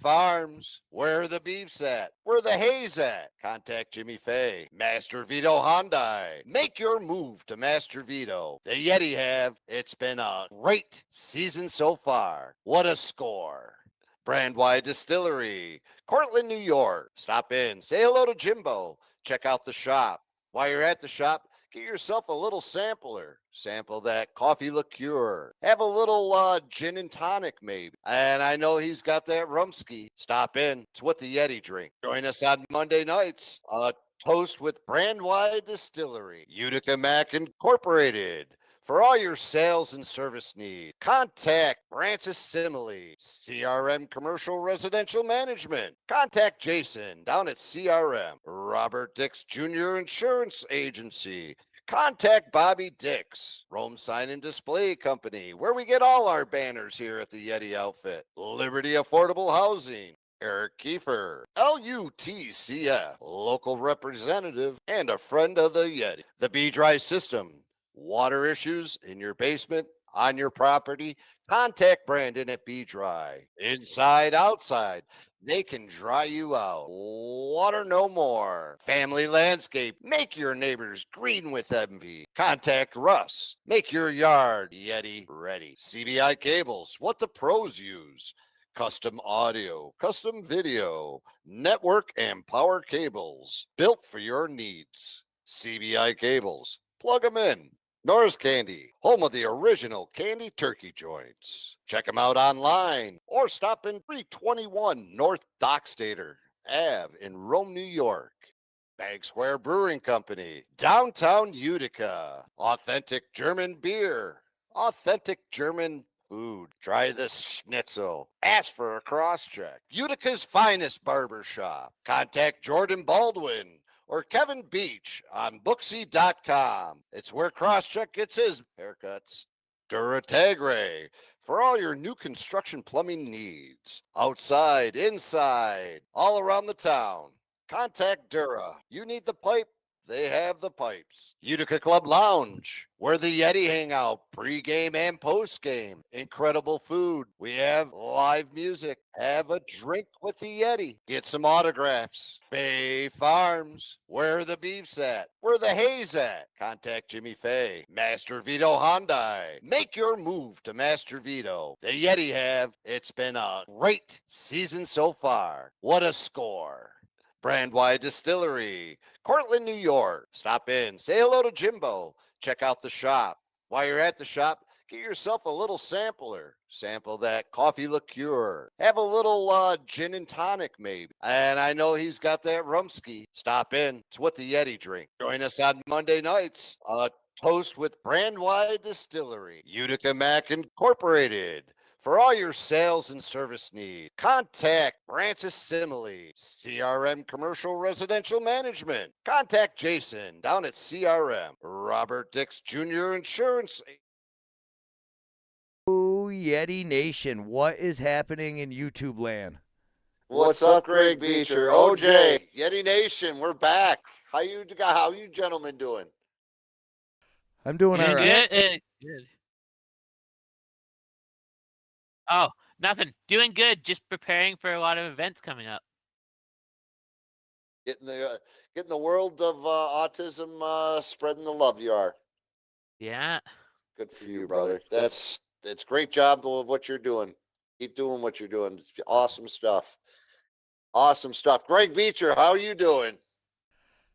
Farms, where the beef's at, where the hay's at. Contact Jimmy Fay. Master Vito Hyundai. Make your move to Master Vito. The Yeti have. It's been a great season so far. What a score. Brandwide Distillery, Cortland, New York. Stop in, say hello to Jimbo. Check out the shop. While you're at the shop, get yourself a little sampler. Sample that coffee liqueur. Have a little gin and tonic, maybe. And I know he's got that rumski. Stop in. It's what the Yeti drink. Join us on Monday nights. Toast with Brandwide Distillery. Utica Mac Incorporated. For all your sales and service needs, contact Branches Simile, CRM Commercial Residential Management. Contact Jason down at CRM, Robert Dix Jr. Insurance Agency. Contact Bobby Dix, Rome Sign and Display Company, where we get all our banners here at the Yeti outfit. Liberty Affordable Housing. Eric Kiefer, LUTCF, local representative and a friend of the Yeti. The B-Dry System. Water issues in your basement, on your property, contact Brandon at B-Dry. Inside, outside, they can dry you out. Water no more. Family Landscape, make your neighbors green with envy. Contact Russ, make your yard Yeti ready. CBI Cables, what the pros use. Custom audio, custom video, network and power cables, built for your needs. CBI Cables, plug them in. Norris Candy, home of the original candy turkey joints. Check them out online or stop in 321 North Dockstader Ave in Rome, New York. Bag Square Brewing Company, downtown Utica. Authentic German beer, authentic German food. Try this schnitzel. Ask for a cross-check. Utica's finest barber shop. Contact Jordan Baldwin or Kevin Beach on Booksy.com. It's where Crosscheck gets his haircuts. Duratagre, for all your new construction plumbing needs. Outside, inside, all around the town. Contact Dura. You need the pipe? They have the pipes. Utica Club Lounge, where the Yeti hang out pre-game and post-game. Incredible food. We have live music. Have a drink with the Yeti. Get some autographs. Bay Farms, where the beef's at, where the hay's at. Contact Jimmy Fay. Master Vito Hyundai. Make your move to Master Vito. The Yeti have. It's been a great season so far. What a score. Brandwide Distillery, Cortland, New York. Stop in, say hello to Jimbo. Check out the shop. While you're at the shop, get yourself a little sampler. Sample that coffee liqueur. Have a little gin and tonic, maybe. And I know he's got that rumski. Stop in. It's what the Yeti drink. Join us on Monday nights. Toast with Brandwide Distillery. Utica Mac Incorporated. For all your sales and service needs, contact Branches Simile, CRM Commercial Residential Management. Contact Jason down at CRM, Robert Dix Jr. Insurance. Oh, Yeti Nation, what is happening in YouTube land? What's up, Greg Beecher? OJ, Yeti Nation, we're back. How you gentlemen doing? I'm doing all right. Good. Oh, nothing. Doing good. Just preparing for a lot of events coming up. Getting the world of autism spreading the love you are. Yeah. Good for you, brother. It's great job of what you're doing. Keep doing what you're doing. It's awesome stuff. Awesome stuff. Greg Beecher, how are you doing?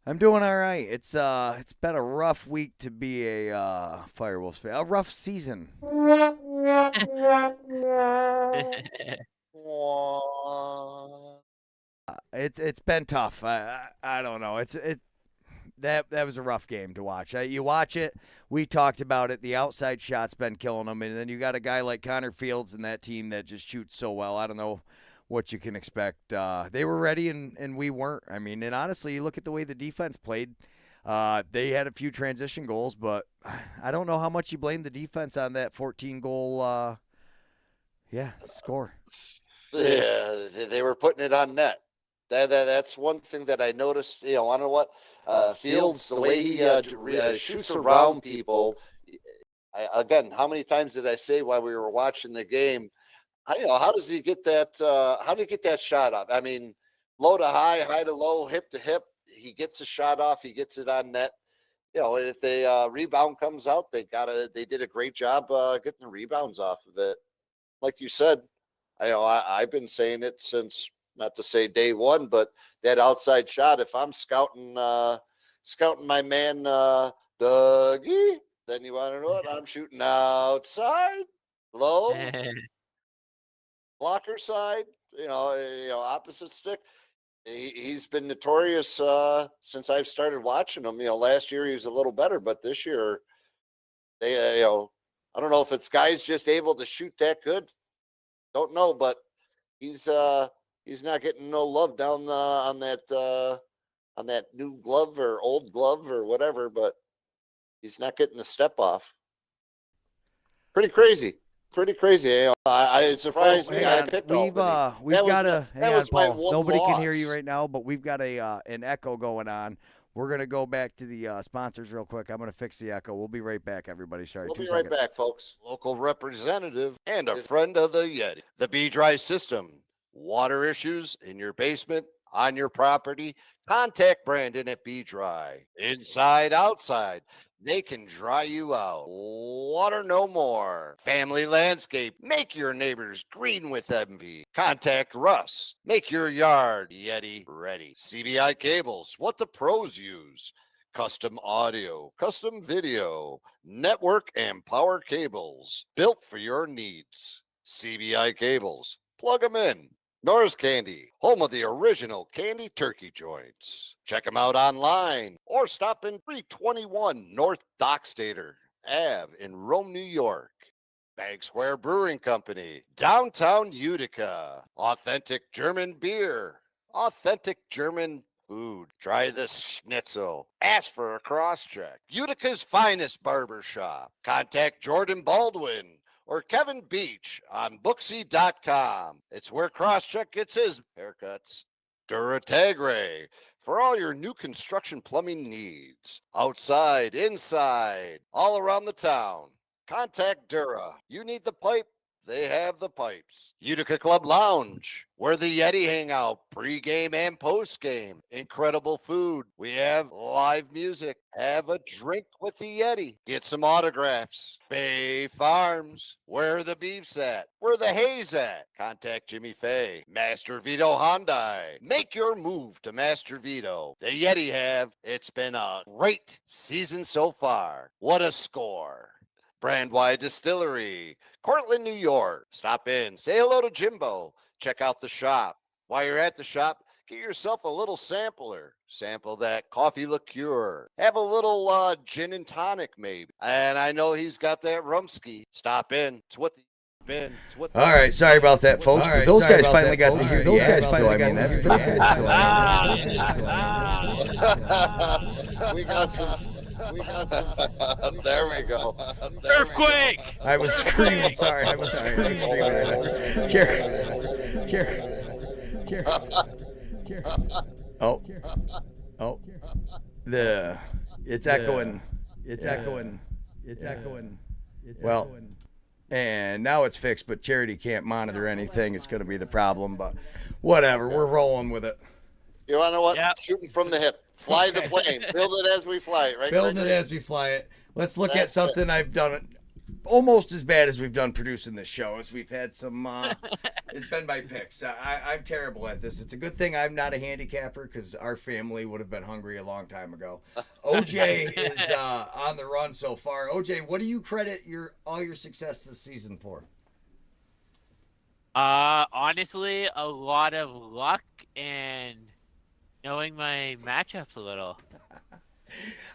I'm doing all right. It's been a rough week to be a Firewolves fan. A rough season. It's been tough. I don't know. That was a rough game to watch. You watch it. We talked about it. The outside shot's been killing them, and then you got a guy like Connor Fields and that team that just shoots so well. I don't know what you can expect. They were ready, and we weren't. I mean, and honestly, you look at the way the defense played. They had a few transition goals, but I don't know how much you blame the defense on that 14-goal score. Yeah, they were putting it on net. That's one thing that I noticed. I don't know what Fields, the way he shoots around people. Again, how many times did I say while we were watching the game? How does he get that? How do you get that shot up? I mean, low to high, high to low, hip to hip. He gets a shot off. He gets it on net. If the rebound comes out, they did a great job getting the rebounds off of it. Like you said, I've been saying it since, not to say day one, but that outside shot. If I'm scouting my man Dougie, then you want to know what I'm shooting outside, low, blocker side. Opposite stick. He's been notorious since I've started watching him. Last year he was a little better, but this year they, I don't know if it's guys just able to shoot that good. Don't know, but he's not getting no love down on that new glove or old glove or whatever. But he's not getting the step off. Pretty crazy. It surprised me. I picked Albany. We've got a. Hang on, Paul. Nobody loss. can hear you right now, but we've got an echo going on. We're gonna go back to the sponsors real quick. I'm gonna fix the echo. We'll be right back, everybody. Sorry, we'll 2 be seconds. right back, folks. Local representative and a friend of the Yeti. The B-Dry system. Water issues in your basement, on your property. Contact Brandon at B-Dry. Inside, outside. They can dry you out. Water no more. Family landscape. Make your neighbors green with envy. Contact Russ. Make your yard Yeti ready. CBI cables. What the pros use. Custom audio. Custom video. Network and power cables. Built for your needs. CBI cables. Plug them in. Norris Candy, home of the original candy turkey joints. Check them out online or stop in 321 North Dockstader Ave in Rome, New York. Bag Square Brewing Company, downtown Utica. Authentic German beer, authentic German food. Try the schnitzel. Ask for a cross-check. Utica's finest barber shop. Contact Jordan Baldwin or Kevin Beach on Booksy.com. It's where Crosscheck gets his haircuts. Duratagre for all your new construction plumbing needs. Outside, inside, all around the town. Contact Dura. You need the pipe? They have the pipes. Utica Club Lounge, where the Yeti hang out pre-game and post-game. Incredible food. We have live music. Have a drink with the Yeti. Get some autographs. Bay Farms, where the beef's at. Where the hay's at. Contact Jimmy Fay. Master Vito Hyundai. Make your move to Master Vito. The Yeti have. It's been a great season so far. What a score. Brandwide Distillery, Cortland, New York. Stop in. Say hello to Jimbo. Check out the shop. While you're at the shop, get yourself a little sampler. Sample that coffee liqueur. Have a little gin and tonic, maybe. And I know he's got that rumski. Stop in. It's what the all right, sorry about that, folks. But those guys finally got to hear those guys, so I mean that's pretty good. We got some. There we go. Earthquake! I was screaming. Sorry, I was screaming. Jerry. Oh. It's echoing. It's echoing. Well. And now it's fixed, but Charity can't monitor anything. It's going to be the problem, but whatever. We're rolling with it. You want to know what? Yep. Shooting from the hip. Fly the plane. Build it as we fly it, right? Building it as we fly it. Let's look at something I've done almost as bad as we've done producing this show. As we've had some, it's been my picks. I'm terrible at this. It's a good thing I'm not a handicapper because our family would have been hungry a long time ago. OJ is on the run so far. OJ, what do you credit all your success this season for? Honestly, a lot of luck and knowing my matchups a little.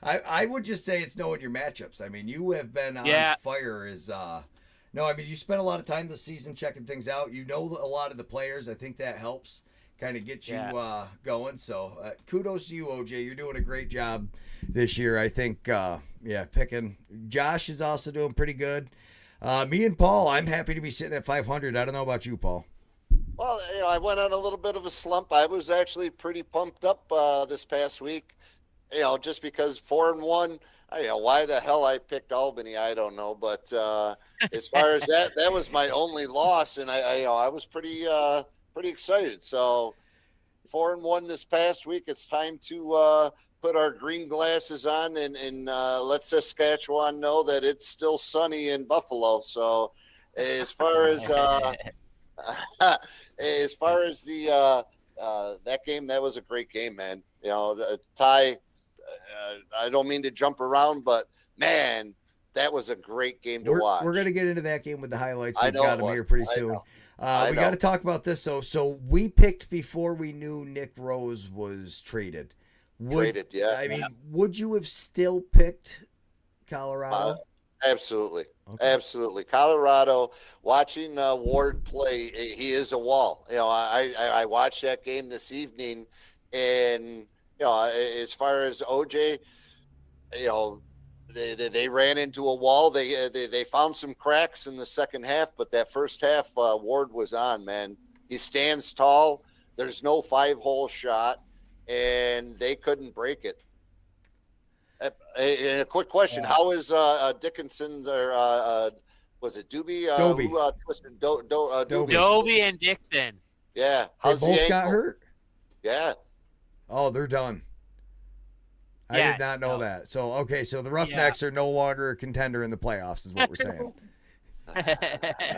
I would just say it's knowing your matchups. I mean, you have been on fire you spent a lot of time this season checking things out. You know a lot of the players. I think that helps kind of get you going. So kudos to you, OJ. You're doing a great job this year. I think, picking. Josh is also doing pretty good. Me and Paul, I'm happy to be sitting at 500. I don't know about you, Paul. Well, I went on a little bit of a slump. I was actually pretty pumped up this past week. Just because 4-1, why the hell I picked Albany, I don't know. But as far as that was my only loss, and I was pretty excited. So 4-1 this past week. It's time to put our green glasses on and let Saskatchewan know that it's still sunny in Buffalo. So as far as as far as the that game, that was a great game, man. Ty. I don't mean to jump around, but man, that was a great game to watch. We're gonna get into that game with the highlights. We've got them here pretty soon. We got to talk about this. So we picked before we knew Nick Rose was traded. Yeah. I mean, would you have still picked Colorado? Absolutely. Okay. Absolutely. Colorado, watching Ward play, he is a wall. I watched that game this evening, and as far as OJ, they ran into a wall. They found some cracks in the second half, but that first half, Ward was on, man. He stands tall. There's no 5-hole shot, and they couldn't break it. And a quick question: how is Dickinson or was it Doobie? Dobie. Who twisted Doobie? Dobie and Dixon. Yeah, how's they both got hurt. Yeah. Oh, they're done. I did not know that. So, okay, so the Roughnecks are no longer a contender in the playoffs is what we're saying.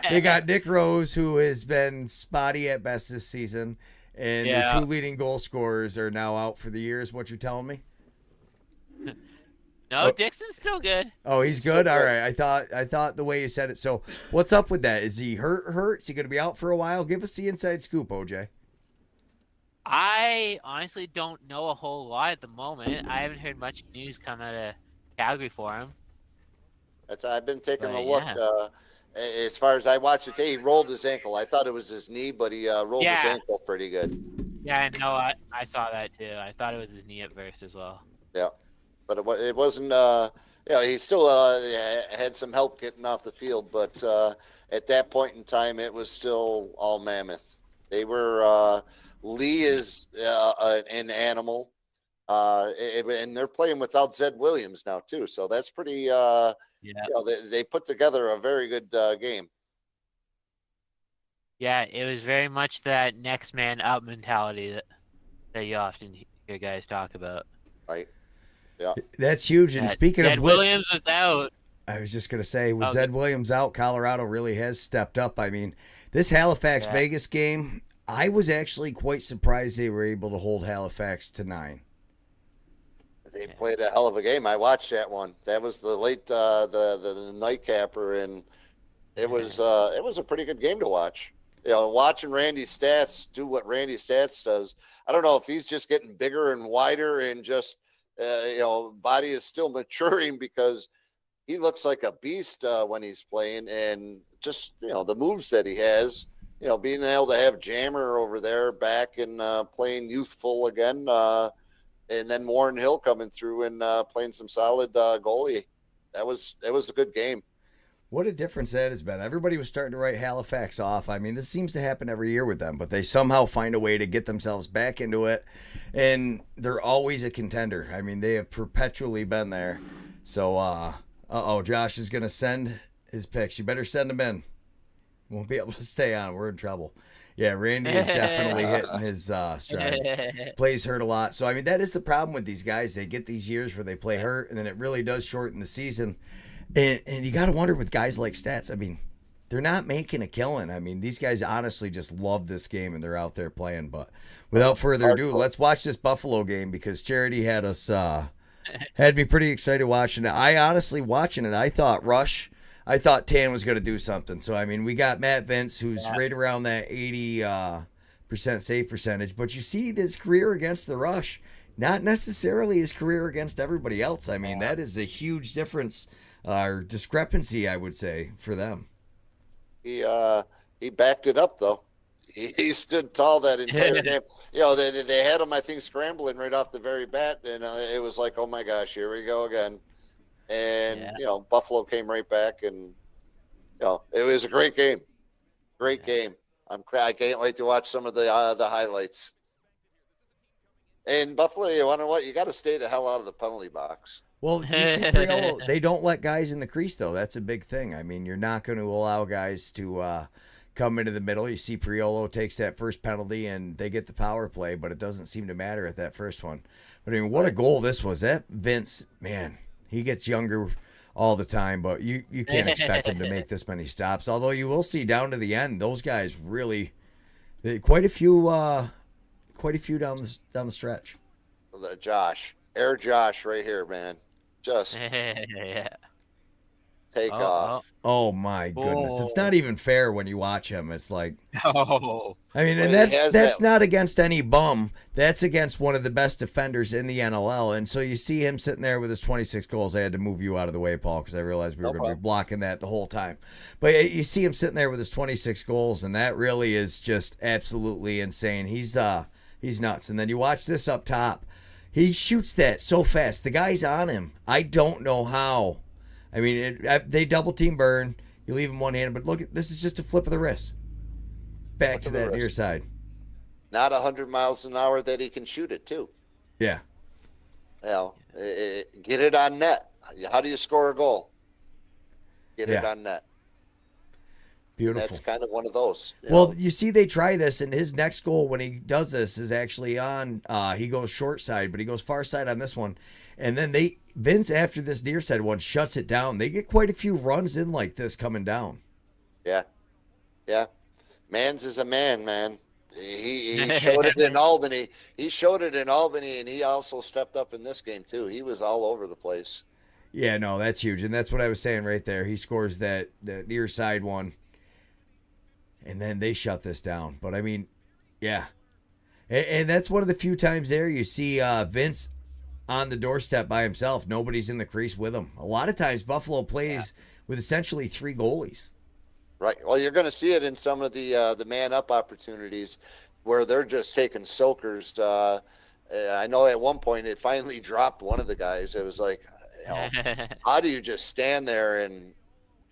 They got Nick Rose, who has been spotty at best this season, and their 2 leading goal scorers are now out for the year, is what you're telling me? No, Dixon's still good. Oh, he's good? All right. I thought the way you said it. So, what's up with that? Is he hurt? Is he going to be out for a while? Give us the inside scoop, OJ. I honestly don't know a whole lot at the moment. I haven't heard much news come out of Calgary for him. I've been taking a look. As far as I watched it, he rolled his ankle. I thought it was his knee, but he rolled his ankle pretty good. Yeah, I know. I saw that too. I thought it was his knee at first as well. Yeah, but it wasn't. He still had some help getting off the field, but at that point in time, it was still all Mammoth. They were. Lee is an animal, and they're playing without Zed Williams now too. So that's pretty. They put together a very good game. Yeah, it was very much that next man up mentality that you often hear guys talk about. Right. Yeah. That's huge. And speaking Zed of which, Williams was out. I was just gonna say, with Zed Williams out, Colorado really has stepped up. I mean, this Halifax Vegas game. I was actually quite surprised they were able to hold Halifax to 9. They played a hell of a game. I watched that one. That was the late the nightcapper, and it was a pretty good game to watch. Watching Randy Stats do what Randy Stats does. I don't know if he's just getting bigger and wider, and just body is still maturing, because he looks like a beast when he's playing, and just the moves that he has. Being able to have Jammer over there back and playing youthful again, and then Warren Hill coming through and playing some solid goalie. That was a good game. What a difference that has been. Everybody was starting to write Halifax off. I mean, this seems to happen every year with them, but they somehow find a way to get themselves back into it, and they're always a contender. I mean, they have perpetually been there. So, Josh is going to send his picks. You better send them in. Won't be able to stay on. We're in trouble. Yeah, Randy is definitely hitting his stride. Plays hurt a lot. So, I mean, that is the problem with these guys. They get these years where they play hurt, and then it really does shorten the season. And you got to wonder with guys like Stats, I mean, they're not making a killing. I mean, these guys honestly just love this game, and they're out there playing. But without further ado, let's watch this Buffalo game, because Charity had us had me pretty excited watching it. I honestly, watching it, I thought Tan was going to do something. So, I mean, we got Matt Vince, who's right around that 80% save percentage. But you see this career against the Rush, not necessarily his career against everybody else. I mean, that is a huge difference or discrepancy, I would say, for them. He backed it up, though. He stood tall that entire game. They had him, I think, scrambling right off the very bat. And it was like, oh, my gosh, here we go again. And, Buffalo came right back, and, it was a great game. Great game. I can't wait to watch some of the highlights. And Buffalo, you want to know what? You got to stay the hell out of the penalty box. Well, do you see Priolo? They don't let guys in the crease, though. That's a big thing. I mean, you're not going to allow guys to come into the middle. You see Priolo takes that first penalty, and they get the power play, but it doesn't seem to matter at that first one. But, I mean, what a goal this was. That Vince, man, he gets younger all the time, but you can't expect him to make this many stops. Although you will see down to the end, those guys really quite a few down the stretch. Air Josh right here, man. Just take off. Oh my goodness. It's not even fair when you watch him. It's like, Oh. I mean, and that's not against any bum. That's against one of the best defenders in the NLL. And so you see him sitting there with his 26 goals. I had to move you out of the way, Paul, because I realized we were going to be blocking that the whole time. But you see him sitting there with his 26 goals, and that really is just absolutely insane. He's nuts. And then you watch this up top. He shoots that so fast. The guy's on him. I don't know how. I mean, they double team Burn. You leave him one-handed, but look, this is just a flip of the wrist. Back to that near side. Not 100 miles an hour that he can shoot it, too. Yeah. You know, get it on net. How do you score a goal? Get it on net. Beautiful. And that's kind of one of those. Well, you see, they try this, and his next goal when he does this is actually on. He goes short side, but he goes far side on this one, and then Vince after this near side one shuts it down. They get quite a few runs in like this coming down. Yeah. Mans is a man. He showed it in Albany. He showed it in Albany, and he also stepped up in this game too. He was all over the place. Yeah, no, that's huge, and that's what I was saying right there. He scores that near side one. And then they shut this down. But, I mean, yeah. And that's one of the few times there you see Vince on the doorstep by himself. Nobody's in the crease with him. A lot of times Buffalo plays with essentially 3 goalies. Right. Well, you're going to see it in some of the man-up opportunities where they're just taking soakers. I know at one point it finally dropped one of the guys. It was like, how do you just stand there and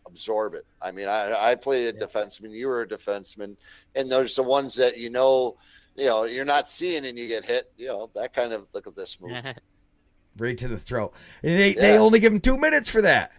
absorb it? I mean, I played a defenseman. You were a defenseman, and there's the ones that you're not seeing, and you get hit. That kind of look at this move, right to the throat. And they only give him 2 minutes for that.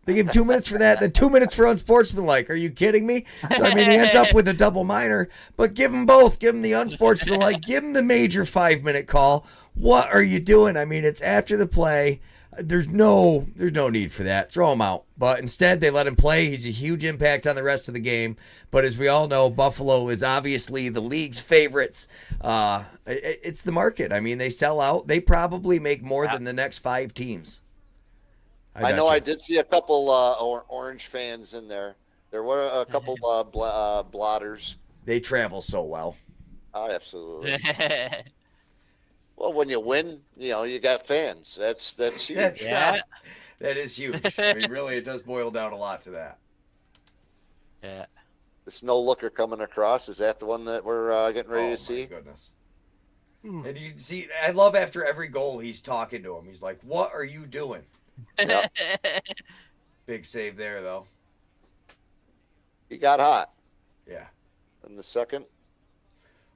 They give him 2 minutes for that, then 2 minutes for unsportsmanlike. Are you kidding me? So I mean, he ends up with a double minor, but give him both. Give him the unsportsmanlike. Give him the major 5-minute call. What are you doing? I mean, it's after the play. There's no need for that. Throw him out. But instead, they let him play. He's a huge impact on the rest of the game. But as we all know, Buffalo is obviously the league's favorites. It's the market. I mean, they sell out. They probably make more than the next 5 teams. I know. I did see a couple Orange fans in there. There were a couple blotters. They travel so well. Oh, absolutely. Well, when you win, you got fans. That's huge. That is huge. I mean, really, it does boil down a lot to that. Yeah. This Noecker coming across, is that the one that we're getting ready to see? Oh, my goodness. And you see, I love after every goal, he's talking to him. He's like, what are you doing? Yep. Big save there, though. He got hot. Yeah. In the second.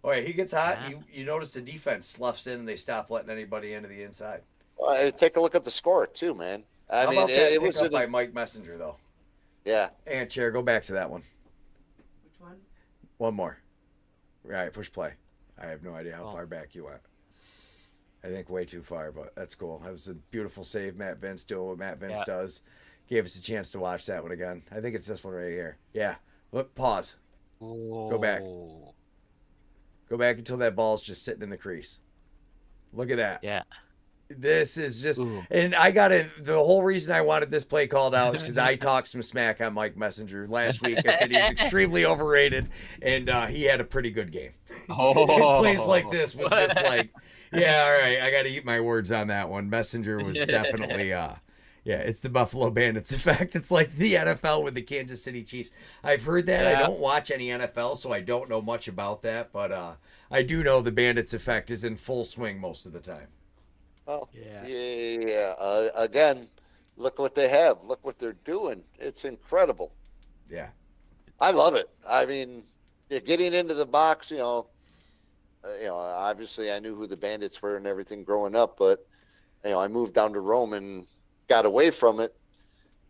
Oh, yeah, he gets hot. You notice the defense sloughs in, and they stop letting anybody into the inside. Well, take a look at the score, too, man. How about that it was by Mike Messenger, though? Yeah. And Chair, go back to that one. Which one? One more. All right, push play. I have no idea how far back you went. I think way too far, but that's cool. That was a beautiful save. Matt Vince doing what Matt Vince does. Gave us a chance to watch that one again. I think it's this one right here. Yeah. Look, pause. Go back. Go back until that ball's just sitting in the crease. Look at that. Yeah. This is just, and the whole reason I wanted this play called out is because I talked some smack on Mike Messenger last week. I said he was extremely overrated, and he had a pretty good game. Plays like this was just like, yeah, all right, I got to eat my words on that one. Messenger was definitely, it's the Buffalo Bandits effect. It's like the NFL with the Kansas City Chiefs. I've heard that. I don't watch any NFL, so I don't know much about that, but I do know the Bandits effect is in full swing most of the time. Well, again, look what they have. Look what they're doing. It's incredible. Yeah. I love it. I mean, getting into the box, obviously I knew who the Bandits were and everything growing up, but I moved down to Rome and got away from it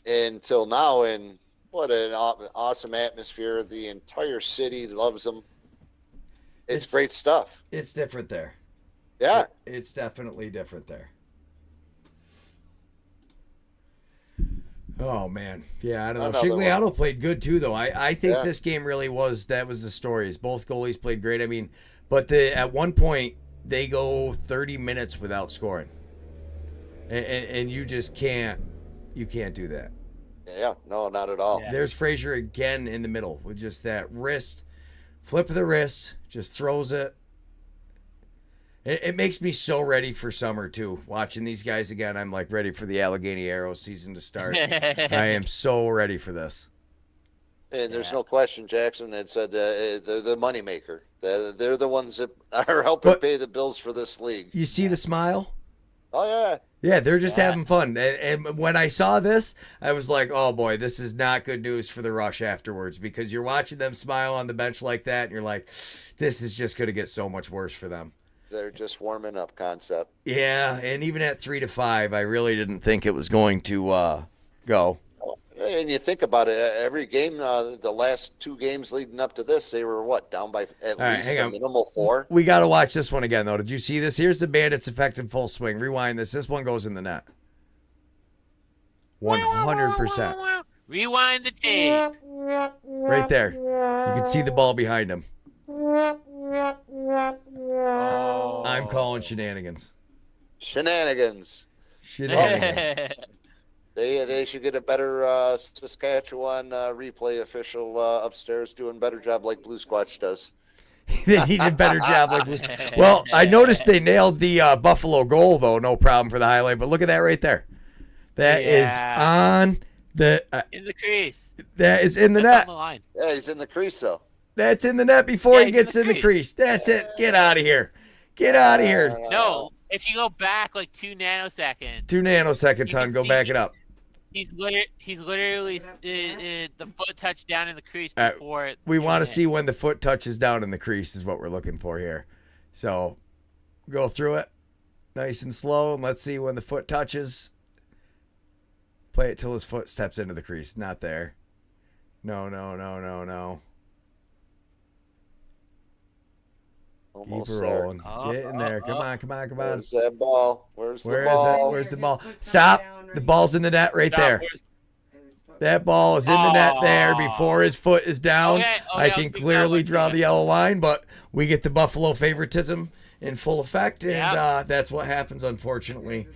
until now. And what an awesome atmosphere. The entire city loves them. It's great stuff. It's different there. Yeah. It's definitely different there. Oh, man. Yeah, I don't know. Chigliano played good, too, though. I think this game really was the stories. Both goalies played great. I mean, but at one point, they go 30 minutes without scoring. And you just can't do that. Yeah, no, not at all. Yeah. There's Frazier again in the middle with just that wrist, flip of the wrist, just throws it. It makes me so ready for summer, too. Watching these guys again, I'm like ready for the Allegheny Arrow season to start. I am so ready for this. And there's no question, Jackson had said they're the moneymaker. They're the ones that are helping pay the bills for this league. You see the smile? Oh, yeah. Yeah, they're just having fun. And when I saw this, I was like, oh, boy, this is not good news for the Rush afterwards, because you're watching them smile on the bench like that, and you're like, this is just going to get so much worse for them. They're just warming up concept. Yeah, and even at 3-5, I really didn't think it was going to go. And you think about it, every game, the last 2 games leading up to this, they were down by at least a minimal 4. We got to watch this one again, though. Did you see this? Here's the Bandits' effective full swing. Rewind this. This one goes in the net. 100%. Rewind the tape. Right there. You can see the ball behind him. Oh. I'm calling shenanigans. Shenanigans. They should get a better Saskatchewan replay official upstairs doing a better job like Blue Squatch does. They need a better job like Blue. Well, I noticed they nailed the Buffalo goal, though. No problem for the highlight. But look at that right there. That is on the... in the crease. That is in the net. On the line. Yeah, he's in the crease, though. That's in the net before he gets in the crease. That's it. Get out of here. Get out of here. No, if you go back like 2 nanoseconds. 2 nanoseconds, hon. Go back it up. He's literally the foot touched down in the crease before it. We want to see when the foot touches down in the crease is what we're looking for here. So go through it nice and slow, and let's see when the foot touches. Play it till his foot steps into the crease. Not there. No. Almost Keep there. rolling. Get in there. Come on. Where's that ball? Where's the ball? Where's the ball? Stop. The ball's in the net right there. That ball is in the net there before his foot is down. I can clearly draw the yellow line, but we get the Buffalo favoritism in full effect, and that's what happens, unfortunately,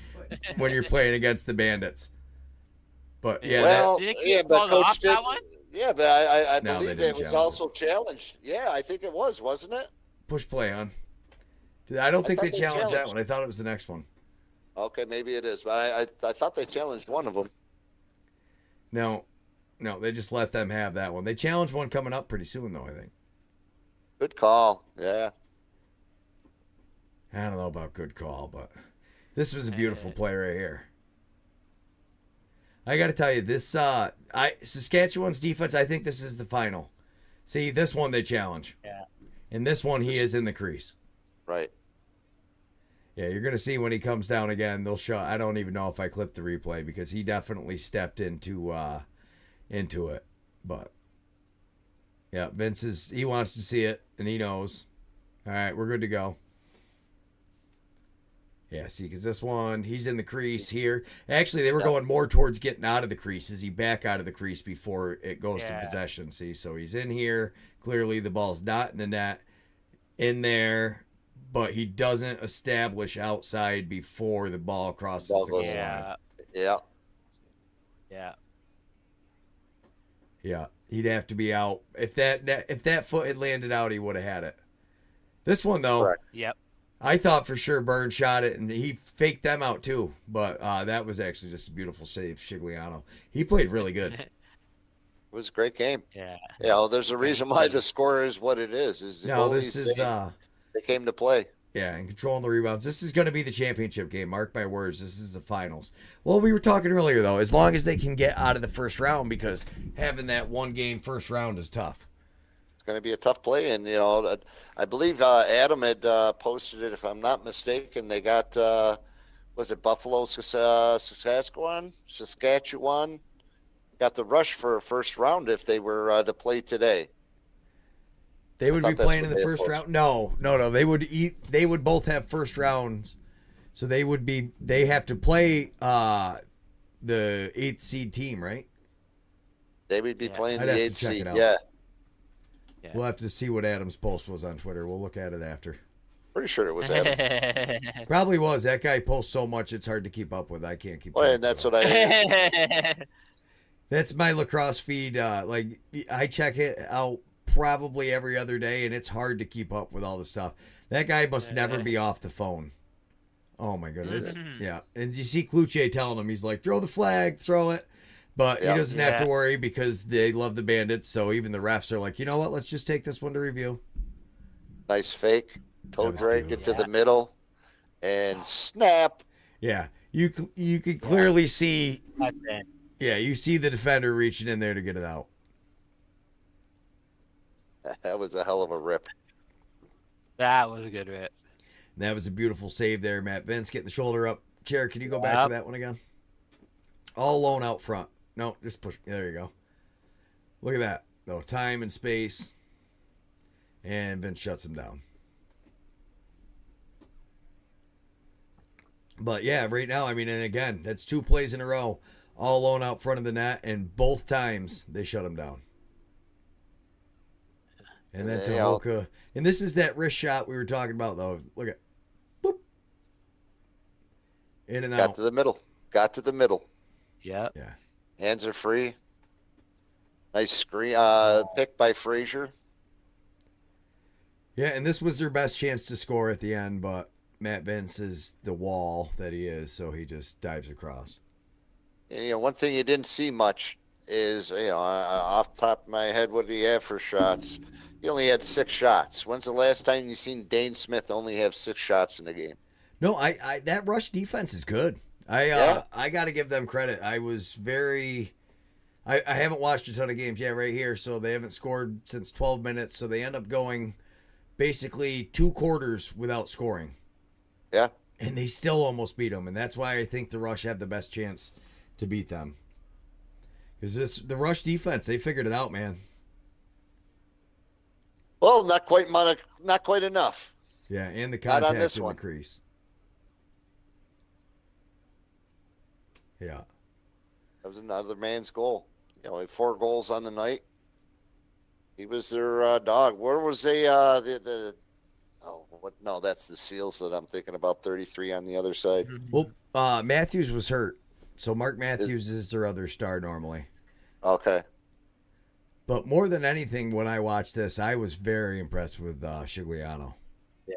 when you're playing against the Bandits. But but Coach did. Yeah, but I No, believe they didn't it was challenge also challenged. Yeah, I think it was, wasn't it? push play on. I don't think they thought they challenged that challenged. one. I thought it was the next one. Okay, maybe it is, but I thought they challenged one of them. No, they just let them have that one. They challenged one coming up pretty soon, though, I think. Good call. Yeah. I don't know about good call, but this was a beautiful play right here. I got to tell you, this Saskatchewan's defense, I think this is the final. See, this one they challenge. Yeah. And this one, he is in the crease. Right. Yeah, you're going to see when he comes down again, they'll show. I don't even know if I clipped the replay because he definitely stepped into it. But, yeah, Vince he wants to see it, and he knows. All right, we're good to go. Yeah, see, because this one, he's in the crease here. Actually, they were going more towards getting out of the crease. Is he back out of the crease before it goes to possession? See, so he's in here. Clearly, the ball's not in the net. In there, but he doesn't establish outside before the ball crosses the goal line. Yeah. Yeah, he'd have to be out. If that foot had landed out, he would have had it. This one, though, Correct. Yep. I thought for sure Burns shot it, and he faked them out too. But that was actually just a beautiful save, Chigliano. He played really good. It was a great game. Yeah. Yeah, there's a reason why the score is what it is. This is they came to play. Yeah, and controlling the rebounds. This is going to be the championship game. Mark my words. This is the finals. Well, we were talking earlier, though, as long as they can get out of the first round, because having that one-game first round is tough. It's going to be a tough play. And, I believe Adam had posted it, if I'm not mistaken. They got, was it Buffalo, Saskatchewan? Got the rush for a first round if they were to play today. They would be thought that's playing what in the they first had round. No. They would both have first rounds. So they have to play the 8th seed team, right? They would be Yeah. playing I'd the have to 8th check seed. it out. Yeah. Yeah. We'll have to see what Adam's post was on Twitter. We'll look at it after. Pretty sure it was Adam. Probably was. That guy posts so much it's hard to keep up with. I can't keep Well, track and that's of what it. I That's my lacrosse feed. Like I check it out probably every other day, and it's hard to keep up with all the stuff. That guy must never be off the phone. Oh my goodness. Yeah. And you see Kluche telling him, he's like, throw the flag, throw it. But he doesn't have to worry because they love the Bandits. So even the refs are like, you know what? Let's just take this one to review. nice fake. Toe was drag beautiful. into the middle and snap. Yeah. You could clearly see. That's it. Yeah, you see the defender reaching in there to get it out. That was a hell of a rip. That was a good rip. And that was a beautiful save there, Matt Vince. Getting the shoulder up. Chair, can you go back to that one again? All alone out front. No, just push. There you go. Look at that, though. Time and space. And Vince shuts him down. But yeah, right now, I mean, and again, that's 2 plays in a row. All alone out front of the net, and both times they shut him down. And then Tahoka. And this is that wrist shot we were talking about, though. Look at. Boop. In and out. Got to the middle. Got to the middle. Yep. Yeah. Hands are free. Nice screen. Pick by Frazier. Yeah, and this was their best chance to score at the end, but Matt Vince is the wall that he is, so he just dives across. And, one thing you didn't see much is, off the top of my head, what did he have for shots? He only had 6 shots. When's the last time you seen Dane Smith only have 6 shots in the game? No, I that rush defense is good. I got to give them credit. I was very. I haven't watched a ton of games yet right here, so they haven't scored since 12 minutes, so they end up going basically 2 quarters without scoring. Yeah. And they still almost beat them, and that's why I think the Rush have the best chance to beat them. Because the Rush defense, they figured it out, man. Well, not quite enough. Yeah, and the Not on contact this in one. the crease. Yeah. That was another man's goal. 4 goals on the night. He was their dog. Where was they? No, that's the Seals that I'm thinking about. 33 on the other side. Well, Matthews was hurt, so Mark Matthews is their other star normally. Okay. But more than anything, when I watched this, I was very impressed with Shigliano. Yeah.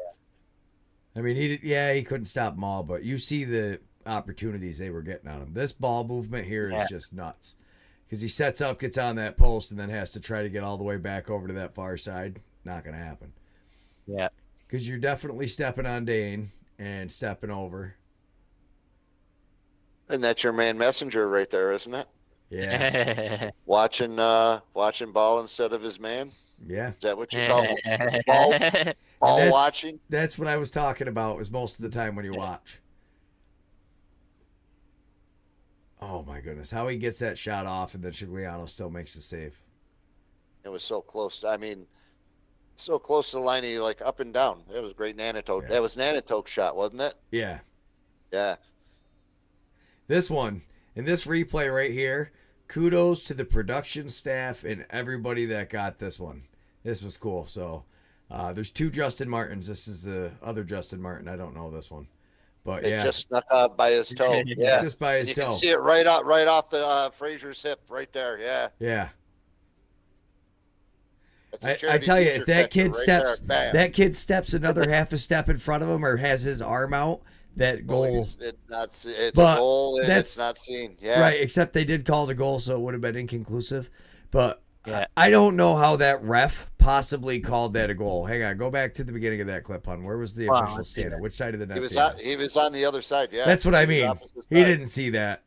I mean, he couldn't stop them all, but you see the opportunities they were getting on him. This ball movement here is just nuts. Because he sets up, gets on that post, and then has to try to get all the way back over to that far side. Not going to happen. Yeah. Because you're definitely stepping on Dane and stepping over. And that's your man Messenger right there, isn't it? Yeah. Watching ball instead of his man. Yeah. Is that what you call it? Ball that's, watching? That's what I was talking about, is most of the time when you watch. Oh, my goodness. How he gets that shot off and then Shigliano still makes the save. It was so close. So close to the line, he up and down. That was great Nanitoke. Yeah. That was Nanitoke's shot, wasn't it? Yeah. Yeah. This one, in this replay right here, kudos to the production staff and everybody that got this one. This was cool. So there's 2 Justin Martins. This is the other Justin Martin. I don't know this one. But It just snuck out by his toe. Yeah. Just by his You toe. can see it right off the Frazier's hip right there. Yeah. Yeah. That's a I charity tell you, t-shirt if that picture kid right there. steps another half a step in front of him or has his arm out, that goal. It's But a goal and that's- it's not seen. Yeah. Right, except they did call it a goal, so it would have been inconclusive. But Yeah. I don't know how that ref possibly called that a goal. Hang on, go back to the beginning of that clip, hon. Where was the official let's see standard? that. Which side of the net? He was on the other side. Yeah. That's what I He was mean. opposite He side. didn't see that.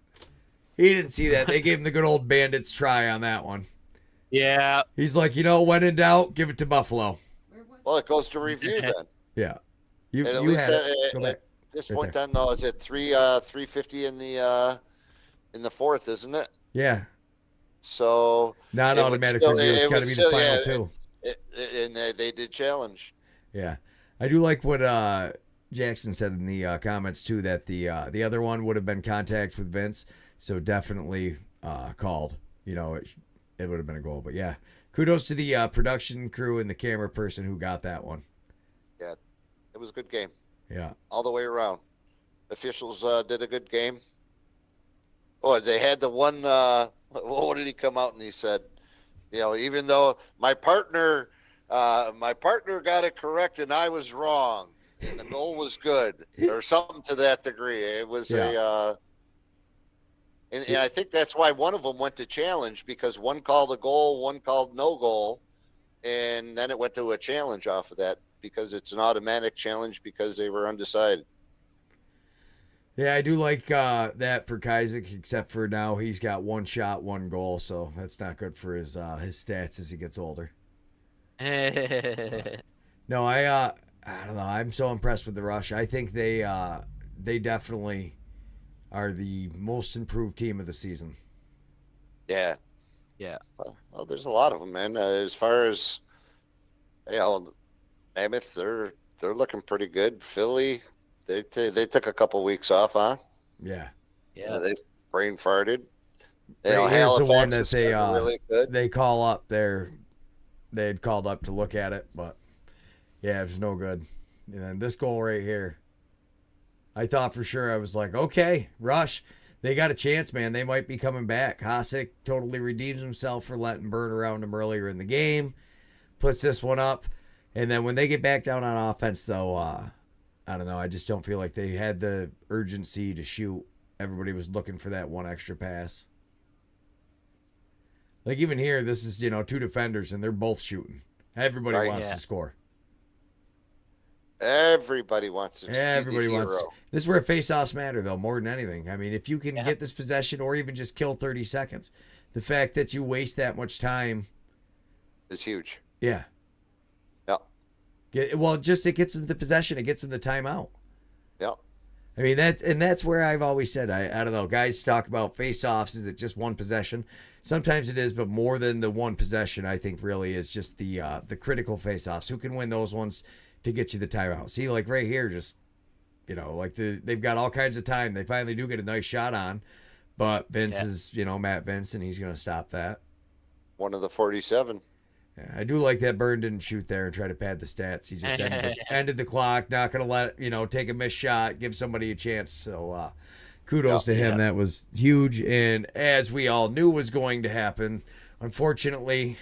He didn't see that. They gave him the good old Bandits try on that one. Yeah. He's like, when in doubt, give it to Buffalo. Well, it goes to review then. Yeah. You And at you least had it. Go back. this Right point there. then, no, is it 350 in the fourth, isn't it? Yeah. So Not it would automatic still- review. It's it got to would be still- the final yeah, two. And they did challenge. Yeah. I do like what Jackson said in the comments, too, that the other one would have been contact with Vince. So definitely called. You know, it would have been a goal. But, yeah, kudos to the production crew and the camera person who got that one. Yeah, it was a good game Yeah. all the way around. Officials did a good game. Oh, they had the one. What did he come out and he said? You know, even though my partner got it correct and I was wrong, and the goal was good, or something to that degree. It was and I think that's why one of them went to challenge, because one called a goal, one called no goal, and then it went to a challenge off of that because it's an automatic challenge because they were undecided. Yeah, I do like that for Kaisick, except for now he's got one shot, one goal, so that's not good for his stats as he gets older. No, I don't know. I'm so impressed with the Rush. I think they definitely are the most improved team of the season. Yeah. Yeah. Well, there's a lot of them, man. As far as, you know, Mammoth, they're looking pretty good. Philly, they took a couple weeks off, huh? Yeah. Yeah. They brain farted. You Right, know, here's the one Halifax that is they really good. they call up there. They had called up to look at it, but yeah, it was no good. And then this goal right here, I thought for sure, I was like, okay, Rush, they got a chance, man. They might be coming back. Hasek totally redeems himself for letting Bird around him earlier in the game, puts this one up, and then when they get back down on offense, though, I don't know. I just don't feel like they had the urgency to shoot. Everybody was looking for that one extra pass. Like even here, this is, you know, two defenders, and they're both shooting. Everybody Right. wants Yeah. to score. Everybody wants to. Everybody be the wants. hero. This is where face-offs matter, though, more than anything. I mean, if you can Yeah. get this possession or even just kill 30 seconds, the fact that you waste that much time, It's huge. yeah. Yeah. Well, just it gets them the possession, it gets them the timeout. Yeah. I mean, that's where I've always said, I don't know, guys talk about face-offs, is it just one possession? Sometimes it is, but more than the one possession, I think really is just the critical face-offs. Who can win those ones to get you the timeout? See, like right here, just, you know, like they've got all kinds of time. They finally do get a nice shot on, but Vince is, you know, Matt Vince, and he's going to stop that. One of the 47. Yeah, I do like that Byrne didn't shoot there and try to pad the stats. He just ended the clock, not going to let, you know, take a missed shot, give somebody a chance. So kudos to him. That was huge. And as we all knew was going to happen, unfortunately,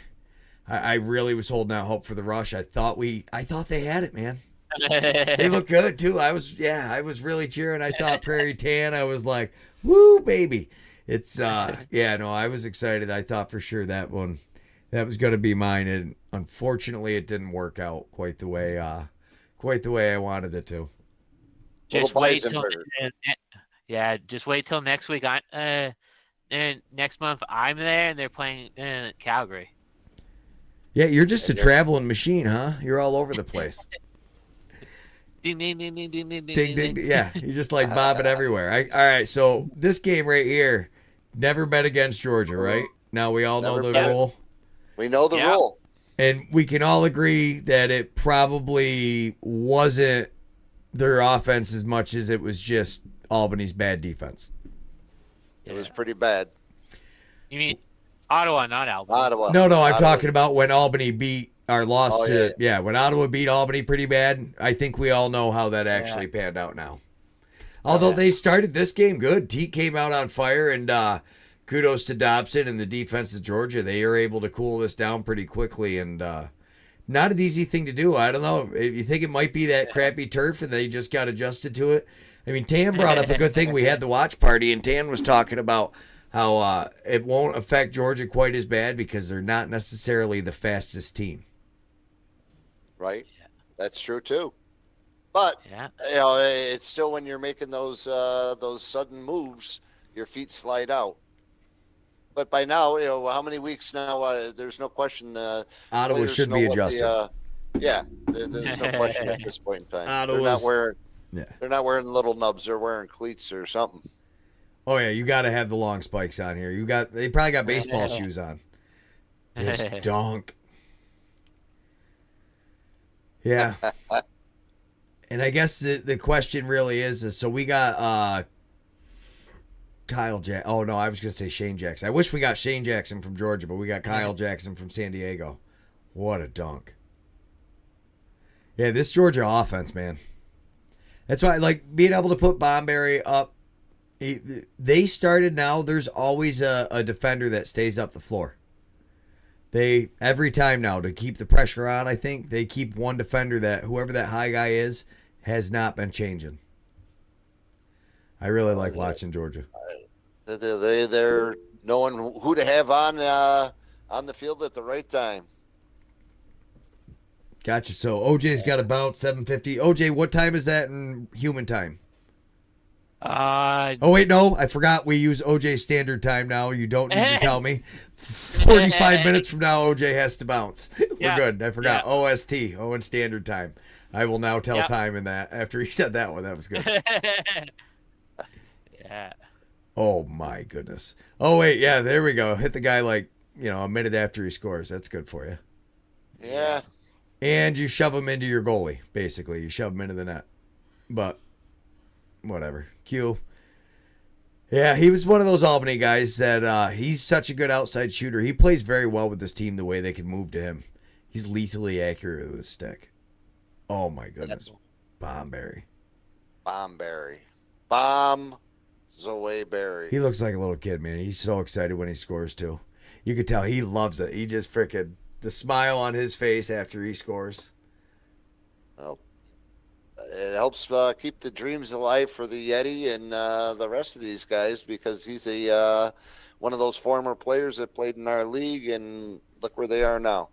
I really was holding out hope for the Rush. I thought they had it, man. They look good too. I was really cheering. I thought Prairie Tan. I was like, woo, baby. It's I was excited. I thought for sure that one, that was going to be mine, and unfortunately, it didn't work out quite the way I wanted it to. Just Little wait bison till burger. just wait till next week. And next month I'm there, and they're playing Calgary. Yeah, you're just a traveling machine, huh? You're all over the place. Ding ding ding ding ding ding Ding, ding, ding. Yeah, you're just like bobbing everywhere. All right, so this game right here, never bet against Georgia, right? Now we all know Never the bet. rule. We know the Yeah. rule. And we can all agree that it probably wasn't their offense as much as it was just Albany's bad defense. It was pretty bad. You mean Ottawa, not Albany? Ottawa. No, I'm Ottawa. talking about when Albany beat or lost Oh, to when Ottawa beat Albany pretty bad. I think we all know how that actually panned out now. Although they started this game good. Teat came out on fire, and kudos to Dobson and the defense of Georgia. They are able to cool this down pretty quickly, and not an easy thing to do. I don't know. You think it might be that crappy turf and they just got adjusted to it? I mean, Tan brought up a good thing. We had the watch party, and Tan was talking about how it won't affect Georgia quite as bad because they're not necessarily the fastest team. Right. That's true too. But Yeah. you know, it's still when you're making those sudden moves, your feet slide out. But by now, you know, how many weeks now? There's no question. Ottawa players should know be what adjusted. there's no question at this point in time. Ottawa's- They're not wearing. Yeah. They're not wearing little nubs. They're wearing cleats or something. Oh yeah, you got to have the long spikes on here. They probably got baseball shoes on. This dunk. Yeah. And I guess the question really is so we got Kyle Jackson. Oh no, I was gonna say Shane Jackson. I wish we got Shane Jackson from Georgia, but we got Kyle Jackson from San Diego. What a dunk. Yeah, this Georgia offense, man. That's why I like being able to put Bomberry up. They started now. There's always a defender that stays up the floor. They every time now to keep the pressure on. I think they keep one defender that whoever that high guy is has not been changing. I really like watching Georgia. They're knowing who to have on the field at the right time. Gotcha. So OJ's got about 7:50. OJ, what time is that in human time? Oh wait, no, I forgot. We use OJ standard time now. You don't need to tell me. 45 minutes from now, OJ has to bounce. We're good. I forgot. OST, Owen Standard Time. I will now tell time in that. After he said that one, that was good. Yeah. Oh my goodness. Oh wait, yeah, there we go. Hit the guy like a minute after he scores. That's good for you. Yeah. And you shove him into your goalie. Basically, you shove him into the net. But whatever. Q. Yeah, he was one of those Albany guys that he's such a good outside shooter. He plays very well with this team the way they can move to him. He's lethally accurate with his stick. Oh my goodness. Bomberry. Bomb Zoe Berry. He looks like a little kid, man. He's so excited when he scores too. You could tell he loves it. He just freaking the smile on his face after he scores. Well, it helps keep the dreams alive for the Yeti and the rest of these guys because he's one of those former players that played in our league, and look where they are now.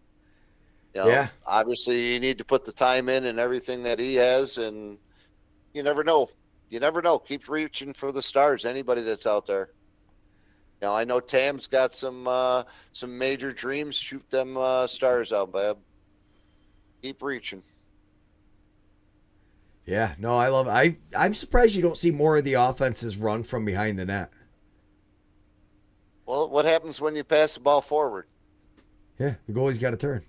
Yeah. Obviously, you need to put the time in and everything that he has, and you never know. You never know. Keep reaching for the stars. Anybody that's out there. I know Tam's got some major dreams. Shoot them stars out, Bab. Keep reaching. Yeah, no, I love it. I'm surprised you don't see more of the offenses run from behind the net. Well, what happens when you pass the ball forward? Yeah, the goalie's got to turn.